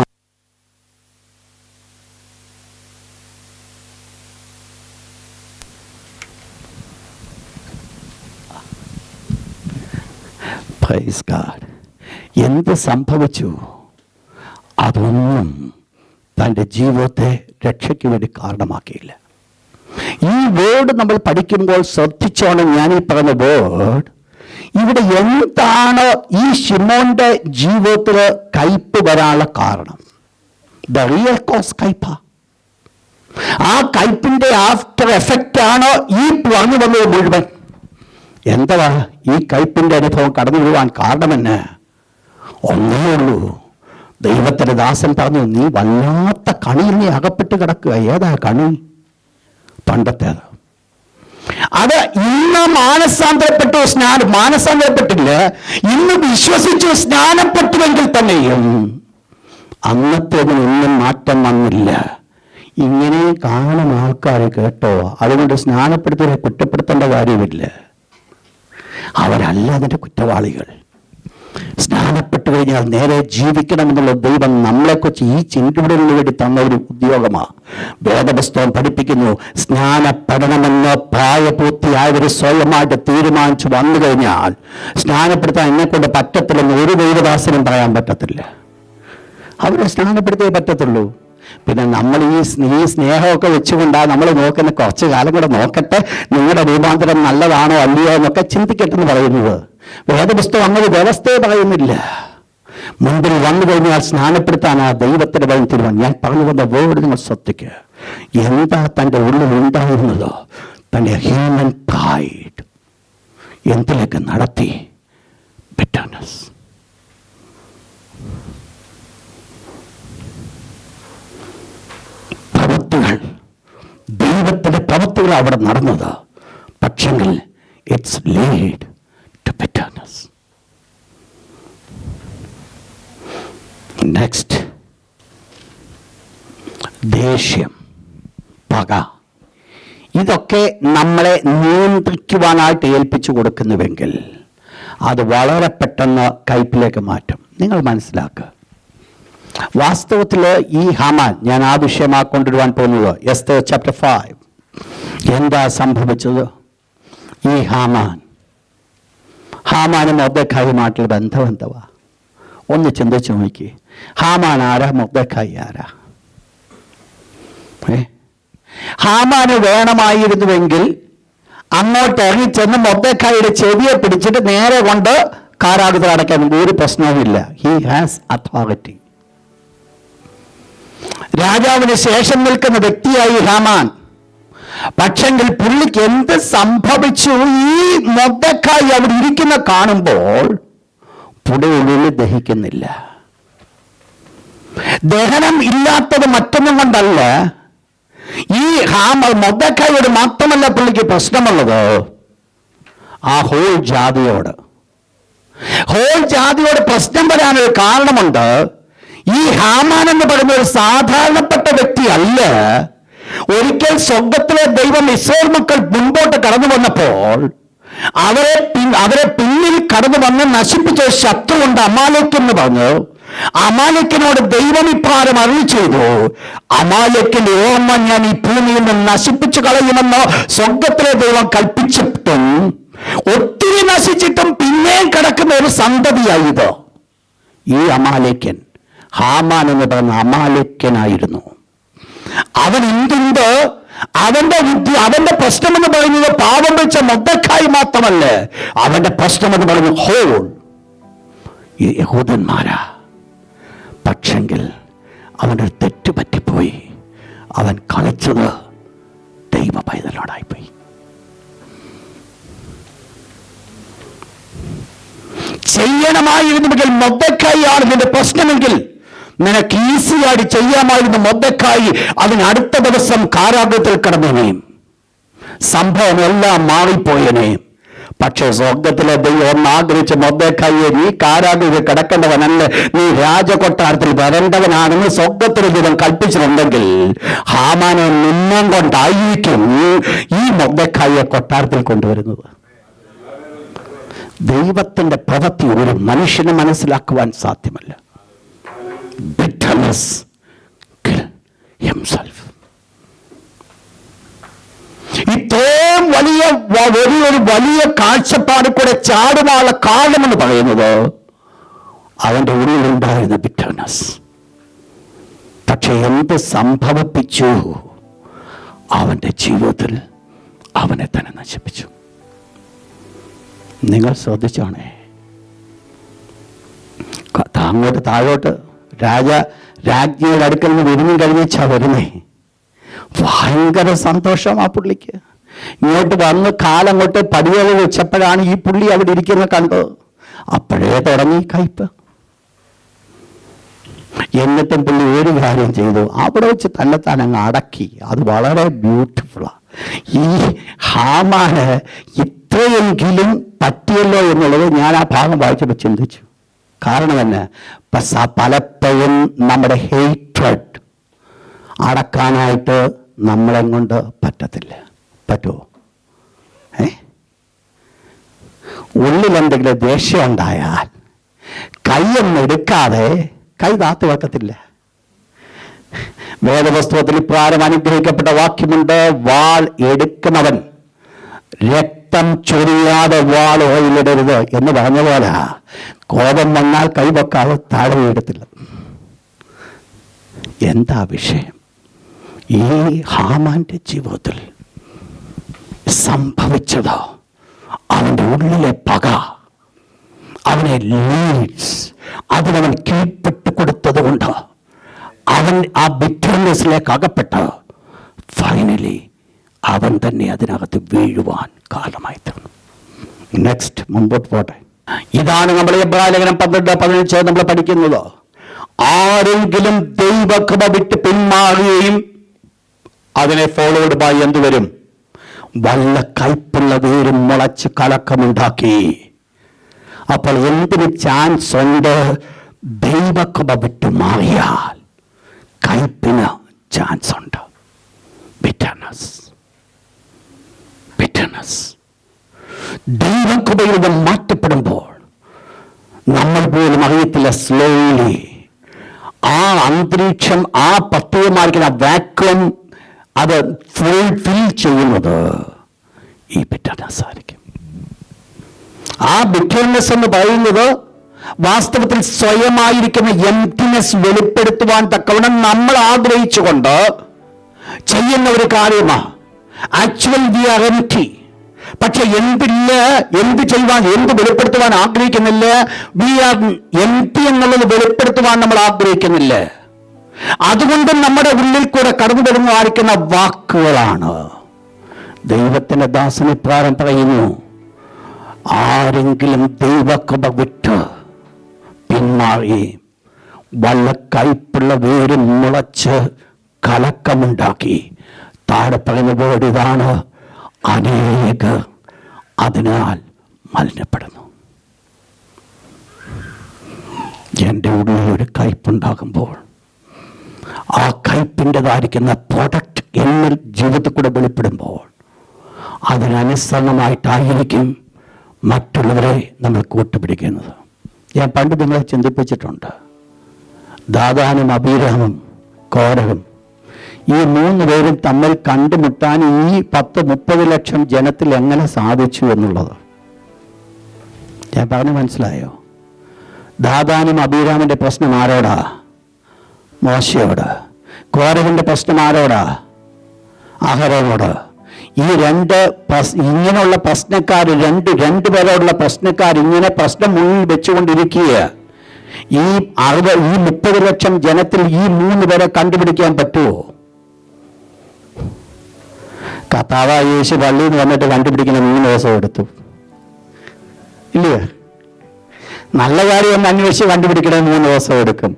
Praise God. എന്ത് സംഭവിച്ചു? അതൊന്നും തൻ്റെ ജീവിതത്തെ രക്ഷയ്ക്ക് വേണ്ടി കാരണമാക്കിയില്ല. ഈ വേർഡ് നമ്മൾ പഠിക്കുമ്പോൾ ശ്രദ്ധിച്ചോണം. ഞാൻ ഈ പറഞ്ഞ വേർഡ് ഇവിടെ എന്താണ് ഈ ശിമോന്റെ ജീവിതത്തിൽ കയ്പ് വരാനുള്ള കാരണം? ദ റിയൽ കോസ് കയ്പ. ആ കയ്പിന്റെ ആഫ്റ്റർ എഫക്റ്റ് ആണ് ഈ പറഞ്ഞു വന്നത് മുഴുവൻ. എന്താ ഈ കയ്പിന്റെ അനുഭവം കടന്നു വരുവാൻ കാരണമെന്ന്? ഒന്നേ ഉള്ളൂ. ദൈവത്തിന്റെ ദാസൻ പറഞ്ഞു, നീ വല്ലാത്ത കണിയിൽ നീ അകപ്പെട്ട് കിടക്കുക. ഏതാ കണി? പണ്ടത്തേത്. അത് ഇന്ന് മാനസാന്തരപ്പെട്ടു, മാനസാന്തരപ്പെട്ടില്ല, ഇന്ന് വിശ്വസിച്ചു സ്നാനപ്പെട്ടുവെങ്കിൽ തന്നെയും അന്നത്തേതിന് ഒന്നും മാറ്റം വന്നില്ല. ഇങ്ങനെ കാണുന്ന ആൾക്കാർ കേട്ടോ. അതുകൊണ്ട് സ്നാനപ്പെടുത്തിയവരെ കുറ്റപ്പെടുത്തേണ്ട കാര്യമില്ല. അവരല്ല അതിൻ്റെ കുറ്റവാളികൾ. സ്നാനപ്പെട്ടു കഴിഞ്ഞാൽ നേരെ ജീവിക്കണമെന്നുള്ള ദൈവം നമ്മളെക്കുറിച്ച് ഈ ചിന്തകളിന് വേണ്ടി തന്ന ഒരു ഉദ്യോഗമാണ്. വേദപുസ്തകം പഠിപ്പിക്കുന്നു, സ്നാനപ്പെടണമെന്ന് പ്രായപൂർത്തിയായവർ സ്വയമായിട്ട് തീരുമാനിച്ചു വന്നു കഴിഞ്ഞാൽ സ്നാനപ്പെടുത്താൻ എന്നെക്കൊണ്ട് പറ്റത്തില്ലെന്ന് ഒരു ദൈവദാസനും പറയാൻ പറ്റത്തില്ല. അവരെ സ്നാനപ്പെടുത്തിയേ പറ്റത്തുള്ളൂ. പിന്നെ നമ്മൾ ഈ സ്നേഹമൊക്കെ വെച്ചുകൊണ്ടാണ് നമ്മൾ നോക്കുന്ന. കുറച്ച് കാലം കൂടെ നോക്കട്ടെ, നിങ്ങളുടെ രൂപാന്തരം നല്ലതാണോ അല്ലയോ എന്നൊക്കെ ചിന്തിക്കട്ടെന്ന് പറയുന്നത്. വേദപുസ്തകം അങ്ങനെ വ്യവസ്ഥയെ പറയുന്നില്ല. മുൻപിൽ വന്നു കഴിഞ്ഞാൽ സ്നാനപ്പെടുത്താൻ ആ ദൈവത്തിന്റെ ഭയം തീരുമാനം. ഞാൻ പറഞ്ഞു വന്ന വേർഡ് നിങ്ങൾ ശ്രദ്ധിക്കുക. എന്താ തൻ്റെ ഉള്ളിൽ ഉണ്ടായിരുന്നത്? തൻ്റെ ഹ്യൂമൻ പ്രൈഡ് എന്തിലേക്ക് നടത്തി? ബിറ്റർനെസ്. ദൈവത്തിന്റെ പ്രവൃത്തികൾ അവിടെ നടന്നത്. പക്ഷെങ്കിൽ it's lead to bitterness. Next, ദേഷ്യം, പക. ഇതൊക്കെ നമ്മളെ നിയന്ത്രിക്കുവാനായിട്ട് ഏൽപ്പിച്ചു കൊടുക്കുന്നുവെങ്കിൽ അത് വളരെ പെട്ടെന്ന് കയ്പിലേക്ക് മാറ്റും. നിങ്ങൾ മനസ്സിലാക്കുക. വാസ്തവത്തിൽ ഈ ഹാമാൻ, ഞാൻ ആ വിഷയമാക്കൊണ്ടിരുവാൻ പോകുന്നത് എസ്തേർ ചാപ്റ്റർ 5. എന്താ സംഭവിച്ചത്? ഈ ഹാമാനും മൊർദെഖായിയുമായിട്ടുള്ള ബന്ധം എന്തുവാ? ഒന്ന് ചിന്തിച്ചു നോക്കി. ഹാമാൻ ആരാ? മൊർദെഖായി ആരാ? ഹാമാന് വേണമായിരുന്നുവെങ്കിൽ അങ്ങോട്ട് ഇറങ്ങിച്ചെന്ന് മൊർദെഖായിയുടെ ചെവിയെ പിടിച്ചിട്ട് നേരെ കൊണ്ട് കാരാഗൃഹത്തിൽ അടയ്ക്കാൻ ഒരു പ്രശ്നവുമില്ല. He has authority. രാജാവിന് ശേഷം നിൽക്കുന്ന വ്യക്തിയായി ഹാമാൻ. പക്ഷെങ്കിൽ പുള്ളിക്ക് എന്ത് സംഭവിച്ചു? ഈ മൊർദെഖായി അവിടെ ഇരിക്കുന്ന കാണുമ്പോൾ പുള്ളിയുള്ളിൽ ദഹിക്കുന്നില്ല. ദഹനം ഇല്ലാത്തത് മറ്റൊന്നും കൊണ്ടല്ല. ഈ മൊർദെഖായിയോട് മാത്രമല്ല പുള്ളിക്ക് പ്രശ്നമുള്ളത്, ആ ഹോൾ ജാതിയോട് പ്രശ്നം വരാനൊരു കാരണമുണ്ട്. ഈ ഹാമാൻ എന്ന് പറയുന്ന ഒരു സാധാരണപ്പെട്ട വ്യക്തിയല്ല. ഒരിക്കൽ സ്വർഗത്തിലെ ദൈവം ഇസ്രായേൽ മക്കൾ മുൻപോട്ട് കടന്നു വന്നപ്പോൾ അവരെ പിന്നിൽ കടന്നു വന്ന് നശിപ്പിച്ച ശത്രുവുണ്ട്, അമാലേക്ക് എന്ന് പറഞ്ഞു. അമാലേക്കിനോട് ദൈവം ഇപ്രകാരം അരുളി ചെയ്തു, അമാലേക്കിന്റെ ഓർമ്മ ഞാൻ ഈ ഭൂമിയിൽ നിന്ന് നശിപ്പിച്ചു കളയുമെന്ന് സ്വർഗത്തിലെ ദൈവം കൽപ്പിച്ചിട്ടും ഒത്തിരി നശിച്ചിട്ടും പിന്നെയും കിടക്കുന്ന ഒരു സന്തതിയായത്. ഈ അമാലേക്കൻ ഹാമാൻ എന്ന് പറയുന്ന അമാലേക്കനായിരുന്നു. അവൻ എന്തുണ്ട്? അവന്റെ ബുദ്ധി, അവന്റെ പ്രശ്നം എന്ന് പറയുന്നത് പാപം വെച്ച മൊർദെഖായി മാത്രമല്ല, അവന്റെ പ്രശ്നം എന്ന് പറയുന്നത് ഹോൾ ഈ യഹൂദന്മാരാ. പക്ഷെങ്കിൽ അവൻ്റെ തെറ്റ് പറ്റിപ്പോയി. അവൻ കളിച്ചത് ദൈവ പൈതലോടായിപ്പോയി. ചെയ്യണമായിരുന്നുവെങ്കിൽ മൊർദെഖായി ആണ് നിന്റെ പ്രശ്നമെങ്കിൽ നിനക്ക് ഈസിയായി ചെയ്യാമായിരുന്നു. മൊർദെഖായി അതിനടുത്ത ദിവസം കാരാഗ്രഹത്തിൽ കിടന്നേനെയും സംഭവം എല്ലാം മാറിപ്പോയനെയും. പക്ഷേ സ്വർഗത്തിലെ ദൈവം ഒന്നാഗ്രഹിച്ച് മൊർദെഖായിയെ നീ കാരാഗ്രഹത്തിൽ കിടക്കേണ്ടവനല്ല, നീ രാജകൊട്ടാരത്തിൽ വരേണ്ടവനാണെന്ന് സ്വർഗത്തിലെ ദൈവം കൽപ്പിച്ചിട്ടുണ്ടെങ്കിൽ ഹാമാനെ നിന്നം കൊണ്ടായിരിക്കും ഈ മൊർദെഖായിയെ കൊട്ടാരത്തിൽ കൊണ്ടുവരുന്നത്. ദൈവത്തിന്റെ പ്രവൃത്തി ഒരു മനുഷ്യന് മനസ്സിലാക്കുവാൻ സാധ്യമല്ല. Bitterness kill himself. ഇത്രയും വലിയ കാഴ്ചപ്പാട് കൂടെ ചാടുവാനുള്ള കാരണമെന്ന് പറയുന്നത് അവന്റെ ഉള്ളിലുണ്ടായിരുന്ന ബിറ്റർനെസ്. പക്ഷെ എന്ത് സംഭവിപ്പിച്ചു? അവന്റെ ജീവിതത്തിൽ അവനെ തന്നെ നശിപ്പിച്ചു. നിങ്ങൾ ശ്രദ്ധിച്ചാണേ, അങ്ങോട്ട് താഴോട്ട് രാജ്ഞിയുടെ അടുക്കൽ നിന്ന് വിരുന്നും കഴിഞ്ഞാ വരുന്നേ. ഭയങ്കര സന്തോഷം ആ പുള്ളിക്ക്. ഇങ്ങോട്ട് വന്ന് കാലങ്ങോട്ട് പടികൾ വെച്ചപ്പോഴാണ് ഈ പുള്ളി അവിടെ ഇരിക്കുന്ന കണ്ടത്. അപ്പോഴേ തുടങ്ങി കയ്പ്. എന്നിട്ടും പുള്ളി ഒരു കാര്യം ചെയ്തു, അവിടെ വെച്ച് തന്നെത്താൻ അങ്ങ് അടക്കി. അത് വളരെ ബ്യൂട്ടിഫുള്ളാ. ഈ ഹാമാന് ഇത്രയെങ്കിലും പറ്റിയല്ലോ എന്നുള്ളത് ഞാൻ ആ ഭാഗം വായിച്ചപ്പോൾ ചിന്തിച്ചു. കാരണം തന്നെ പലപ്പോഴും നമ്മുടെ ഹേറ്റ്രഡ് അടക്കാനായിട്ട് നമ്മളെ കൊണ്ട് പറ്റത്തില്ല. പറ്റുമോ? ഉള്ളിലെന്തെങ്കിലും ദേഷ്യം ഉണ്ടായാൽ കൈയൊന്നും എടുക്കാതെ കൈ താത്തു വെക്കത്തില്ല. വേദപുസ്തകത്തിൽ ഇപ്രകാരം അനുഗ്രഹിക്കപ്പെട്ട വാക്യമുണ്ട്, വാൾ എടുക്കുന്നവൻ രക്തം ചൊരിയാതെ വാൾ ഓയിലിടരുത് എന്ന് പറഞ്ഞ പോലെ കോപം വന്നാൽ കൈവെക്കാതെ താഴെ വീഴത്തില്ല. എന്താ വിഷയം? ഈ ഹാമാന്റെ ജീവിതത്തിൽ സംഭവിച്ചത് അവന്റെ ഉള്ളിലെ പക അവനെ ലീഡ്സ്, അതിനവൻ കീഴ്പ്പെട്ട് കൊടുത്തത് കൊണ്ട് അവൻ ആ ബിറ്റർനെസ്സിലേക്ക് അകപ്പെട്ട് ഫൈനലി അവൻ തന്നെ അതിനകത്ത് വീഴുവാൻ കാരണമായി തീർന്നു. നെക്സ്റ്റ് മുമ്പോട്ട് പോട്ടെ. ഇതാണ് നമ്മൾ എബ്രായ ലേഖനം 12:15 നമ്മൾ പഠിക്കുന്നത്. ആരെങ്കിലും ദൈവകൃപ വിട്ട് പിന്മാറുകയും അതിനെ ഫോളോഡ് ബൈ എന്തുവരും? വല്ല കയ്പുള്ള വേരും മുളച്ച് കലക്കമുണ്ടാക്കി. അപ്പോൾ എന്തിന് ചാൻസ് ഉണ്ട്? ദൈവകൃപ വിട്ട് മാറിയാൽ കയ്പിന് ചാൻസ് ഉണ്ട്. ബിറ്റർനെസ്. ദൈവകൃപയിൽ നിന്ന് മാറ്റപ്പെടുമ്പോൾ നമ്മൾ പോലും അറിയത്തില്ല, സ്ലോലി ആ അന്തരീക്ഷം, ആ പ്രത്യേകമായിരിക്കുന്ന വാക്വം അത് ഫുൾഫിൽ ചെയ്യുന്നത് ഈ ബിറ്റർനെസ് ആയിരിക്കും. ആ ബിറ്റർനെസ് എന്ന് പറയുന്നത് വാസ്തവത്തിൽ സ്വയമായിരിക്കുന്ന എംപ്റ്റിനെസ് വെളിപ്പെടുത്തുവാൻ തക്കവണ്ണം നമ്മൾ ആഗ്രഹിച്ചുകൊണ്ട് ചെയ്യുന്ന ഒരു കാര്യമാണ്. Actual we are empty. പക്ഷെ എന്ത് ചെയ്യുവാൻ, എന്ത് വെളിപ്പെടുത്തുവാൻ ആഗ്രഹിക്കുന്നില്ല? വി ആർ എംപ്റ്റി എന്നുള്ളത് വെളിപ്പെടുത്തുവാൻ നമ്മൾ ആഗ്രഹിക്കുന്നില്ല. അതുകൊണ്ട് നമ്മുടെ ഉള്ളിൽ കൂടെ കടന്നു വരുന്നതായിരിക്കുന്ന വാക്കുകളാണ്. ദൈവത്തിന്റെ ദാസനെ ഇപ്രകാരം പറയുന്നു, ആരെങ്കിലും ദൈവകൃപ വിട്ട് പിന്മാറി വല്ല കയ്പുള്ള വേര് മുളച്ച് കലക്കമുണ്ടാക്കി. താഴെ പറയുന്ന വേർഡ് ഇതാണ്, അനേകർ അതിനാൽ മലിനപ്പെടുന്നു. എൻ്റെ ഉള്ളിൽ ഒരു കയ്പുണ്ടാകുമ്പോൾ ആ കയ്പിൻ്റെതായിരിക്കുന്ന പ്രൊഡക്റ്റ് എന്നിൽ ജീവിതത്തിൽ കൂടെ വെളിപ്പെടുമ്പോൾ അതിനനുസരണമായിട്ടായിരിക്കും മറ്റുള്ളവരെ നമ്മൾ കൂട്ടുപിടിക്കുന്നത്. ഞാൻ പണ്ട് നിങ്ങളെ ചിന്തിപ്പിച്ചിട്ടുണ്ട്. ദാതാനും അബീരാമും കോരഹും ഈ 3 പേരും തമ്മിൽ കണ്ടുമുട്ടാൻ ഈ 10-30 ലക്ഷം ജനത്തിൽ എങ്ങനെ സാധിച്ചു എന്നുള്ളത് ഞാൻ പറഞ്ഞു. മനസ്സിലായോ? ദാതാനും അബീരാമിന്റെ പ്രശ്നം ആരോടാ? മോശയോട്. കോരഹിന്റെ പ്രശ്നം ആരോടാ? അഹരോനോട്. ഈ ഇങ്ങനെയുള്ള പ്രശ്നക്കാർ രണ്ടുപേരോടുള്ള പ്രശ്നക്കാർ ഇങ്ങനെ പ്രശ്നം മുന്നിൽ വെച്ചുകൊണ്ടിരിക്കുക. ഈ 30 ലക്ഷം ജനത്തിൽ ഈ 3 പേരെ കണ്ടുപിടിക്കാൻ പറ്റുമോ? കർത്താവായ യേശു പള്ളിയിൽ നിന്ന് വന്നിട്ട് കണ്ടുപിടിക്കുന്ന 3 ദിവസം എടുത്തു, ഇല്ലേ? നല്ല കാര്യം ഒന്ന് അന്വേഷിച്ച് കണ്ടുപിടിക്കണേ 3 ദിവസം എടുക്കും.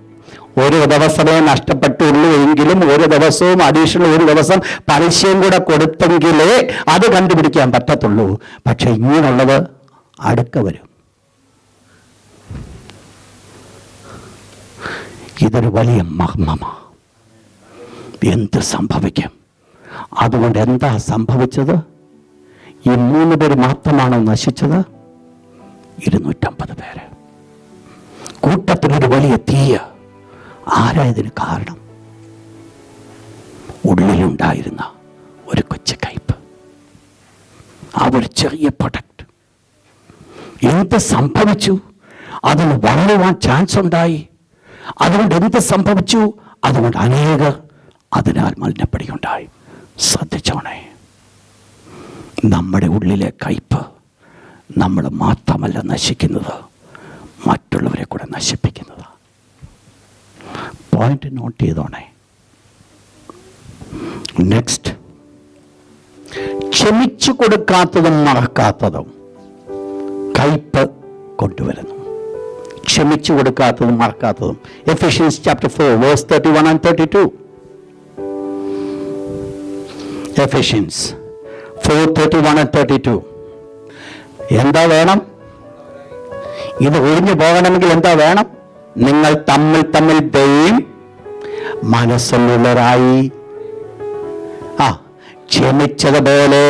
ഒരു ദിവസമേ നഷ്ടപ്പെട്ടുള്ളൂ എങ്കിലും ഒരു ദിവസവും അഡീഷണൽ ഒരു ദിവസം പലിശയും കൂടെ കൊടുത്തെങ്കിലേ അത് കണ്ടുപിടിക്കാൻ പറ്റത്തുള്ളൂ. പക്ഷെ ഇങ്ങനെയുള്ളത് അടുക്ക വരും. ഇതൊരു വലിയ മർമ്മമാണ്. എന്ത് സംഭവിക്കും? അതുകൊണ്ട് എന്താ സംഭവിച്ചത്? ഈ 3 പേര് മാത്രമാണോ നശിച്ചത്? 250 പേര്. കൂട്ടത്തിലൊരു വലിയ തീയ. ആരാ ഇതിന് കാരണം? ഉള്ളിലുണ്ടായിരുന്ന ഒരു കൊച്ചു കയ്പ്, ആ ഒരു ചെറിയ പ്രൊഡക്റ്റ്. എന്ത് സംഭവിച്ചു? അതിന് വളരുവാൻ ചാൻസ് ഉണ്ടായി. അതുകൊണ്ട് എന്ത് സംഭവിച്ചു? അതുകൊണ്ട് അനേകർ അതിനാൽ മലിനപ്പെടുകയുണ്ടായി. ശ്രദ്ധിച്ചോണേ, നമ്മുടെ ഉള്ളിലെ കയ്പ് നമ്മൾ മാത്രമല്ല നശിക്കുന്നത്, മറ്റുള്ളവരെ കൂടെ നശിപ്പിക്കുന്നത്. Point not ചെയ്തോണേ. നെക്സ്റ്റ്, ക്ഷമിച്ചു കൊടുക്കാത്തതും മറക്കാത്തതും കയ്പ് കൊണ്ടുവരുന്നു. ക്ഷമിച്ചു കൊടുക്കാത്തതും മറക്കാത്തതും. Ephesians chapter 4 verse 31 and 32. Ephesians 4:31 and 32. എന്താ വേണം? ഇത് ഒഴിഞ്ഞു പോകണമെങ്കിൽ എന്താ വേണം? നിങ്ങൾ തമ്മിൽ ദയയും മനസ്സുള്ളവരായി, ക്ഷമിച്ചതുപോലെ.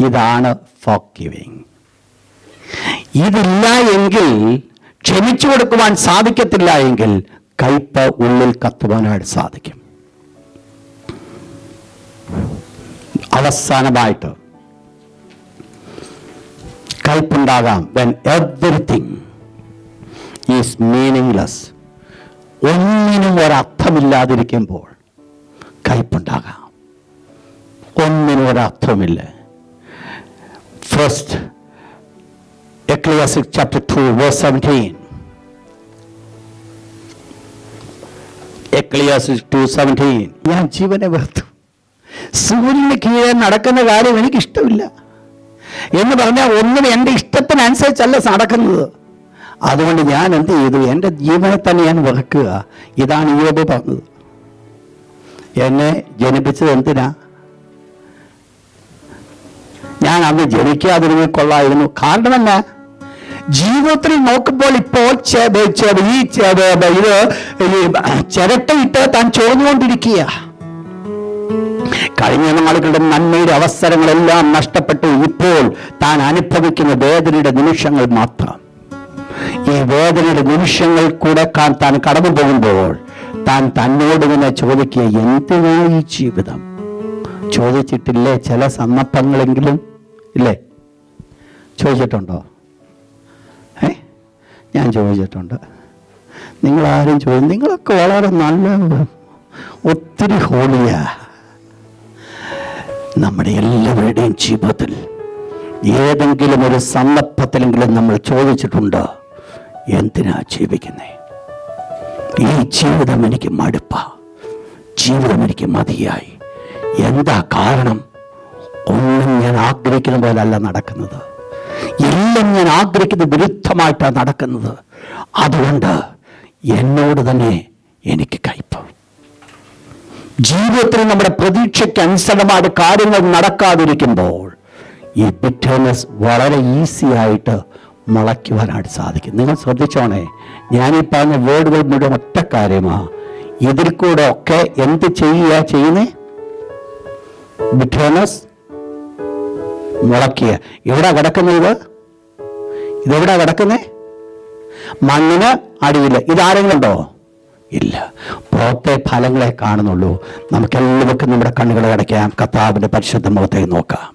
ഇതാണ് forgiving. ഇതില്ല എങ്കിൽ, ക്ഷമിച്ചു കൊടുക്കുവാൻ സാധിക്കത്തില്ല എങ്കിൽ കയ്പ് ഉള്ളിൽ കത്തുവാനായിട്ട് സാധിക്കും. അവസാനമായിട്ട് കയ്പുണ്ടാകാം when everything is meaningless. ഒന്നിനും ഒരർത്ഥമില്ലാതിരിക്കുമ്പോൾ കയ്പുണ്ടാകാം. ഒന്നിനും ഒരർത്ഥമില്ല. First Ecclesiastes chapter 2 verse 17. Ecclesiastes 2:17. ഞാൻ ജീവനെ വെറുത്തു, സൂര്യന് കീഴെ നടക്കുന്ന കാര്യം എനിക്കിഷ്ടമില്ല എന്ന് പറഞ്ഞാൽ ഒന്നും എൻ്റെ ഇഷ്ടത്തിനനുസരിച്ചല്ല നടക്കുന്നത്. അതുകൊണ്ട് ഞാൻ എന്ത് ചെയ്തു? എൻ്റെ ജീവനെ തന്നെ ഞാൻ വെറുക്കുക. ഇതാണ് യോബ് പറഞ്ഞത്. എന്നെ ജനിപ്പിച്ചത് എന്തിനാ? ഞാൻ അന്ന് ജനിക്കാതിരുന്ന കൊള്ളായിരുന്നു. കാരണം എന്നാ? ജീവിതത്തിൽ നോക്കുമ്പോൾ ഇപ്പോൾ ഈ ചിരട്ടയിട്ട് താൻ ചോർന്നുകൊണ്ടിരിക്കുക. കഴിഞ്ഞ നാളുകളുടെ നന്മയുടെ അവസരങ്ങളെല്ലാം നഷ്ടപ്പെട്ടു. ഇപ്പോൾ താൻ അനുഭവിക്കുന്ന വേദനയുടെ നിമിഷങ്ങൾ മാത്രം. ഈ വേദനയുടെ നിമിഷങ്ങൾ കൂടെ താൻ കടന്നു പോകുമ്പോൾ താൻ തന്നോട് തന്നെ ചോദിക്കുക, എന്തിനാ ഈ ജീവിതം? ചോദിച്ചിട്ടില്ലേ ചില സന്ദർഭങ്ങളെങ്കിലും? ഇല്ലേ? ചോദിച്ചിട്ടുണ്ടോ? ഞാൻ ചോദിച്ചിട്ടുണ്ട്. നിങ്ങളാരും നിങ്ങളൊക്കെ വളരെ നല്ല, ഒത്തിരി ഹോളിയാ. നമ്മുടെ എല്ലാവരുടെയും ജീവിതത്തിൽ ഏതെങ്കിലും ഒരു സന്ദർഭത്തിലെങ്കിലും നമ്മൾ ചോദിച്ചിട്ടുണ്ട്, എന്തിനാ ജീവിക്കുന്നേ? ഈ ജീവിതം എനിക്ക് മടുപ്പാ, ജീവിതം എനിക്ക് മതിയായി. എന്താ കാരണം? ഒന്നും ഞാൻ ആഗ്രഹിക്കുന്ന പോലല്ല നടക്കുന്നത്, എല്ലാം ഞാൻ ആഗ്രഹിക്കുന്ന വിരുദ്ധമായിട്ടാണ് നടക്കുന്നത്. അതുകൊണ്ട് എന്നോട് തന്നെ എനിക്ക് കയ്പ്. ജീവിതത്തിൽ നമ്മുടെ പ്രതീക്ഷയ്ക്ക് അനുസരണമായിട്ട് കാര്യങ്ങൾ നടക്കാതിരിക്കുമ്പോൾ ഈ ബിറ്റർനെസ് വളരെ ഈസി ആയിട്ട് മുളയ്ക്കുവാനായിട്ട് സാധിക്കും. നിങ്ങൾ ശ്രദ്ധിച്ചോണേ, ഞാനീ പറഞ്ഞ വേർഡുകൾ മുഴുവൻ ഒറ്റ കാര്യമാണ്. ഇതിൽ കൂടെ ഒക്കെ എന്ത് ചെയ്യുന്നേ? ബിറ്റർനെസ് മുളയ്ക്കുക. എവിടെ കിടക്കുന്നത്? ഇതെവിടെ കിടക്കുന്നേ? മണ്ണിന് അടിയിൽ. ഇതാരെങ്കിലും ഉണ്ടോ? ഇല്ല. പുറത്തെ ഫലങ്ങളെ കാണുന്നുള്ളൂ. നമുക്കെല്ലാവർക്കും നമ്മുടെ കണ്ണുകളെ അടയ്ക്കാം, കർത്താവിന്റെ പരിശുദ്ധ മുഖത്തേക്ക് നോക്കാം.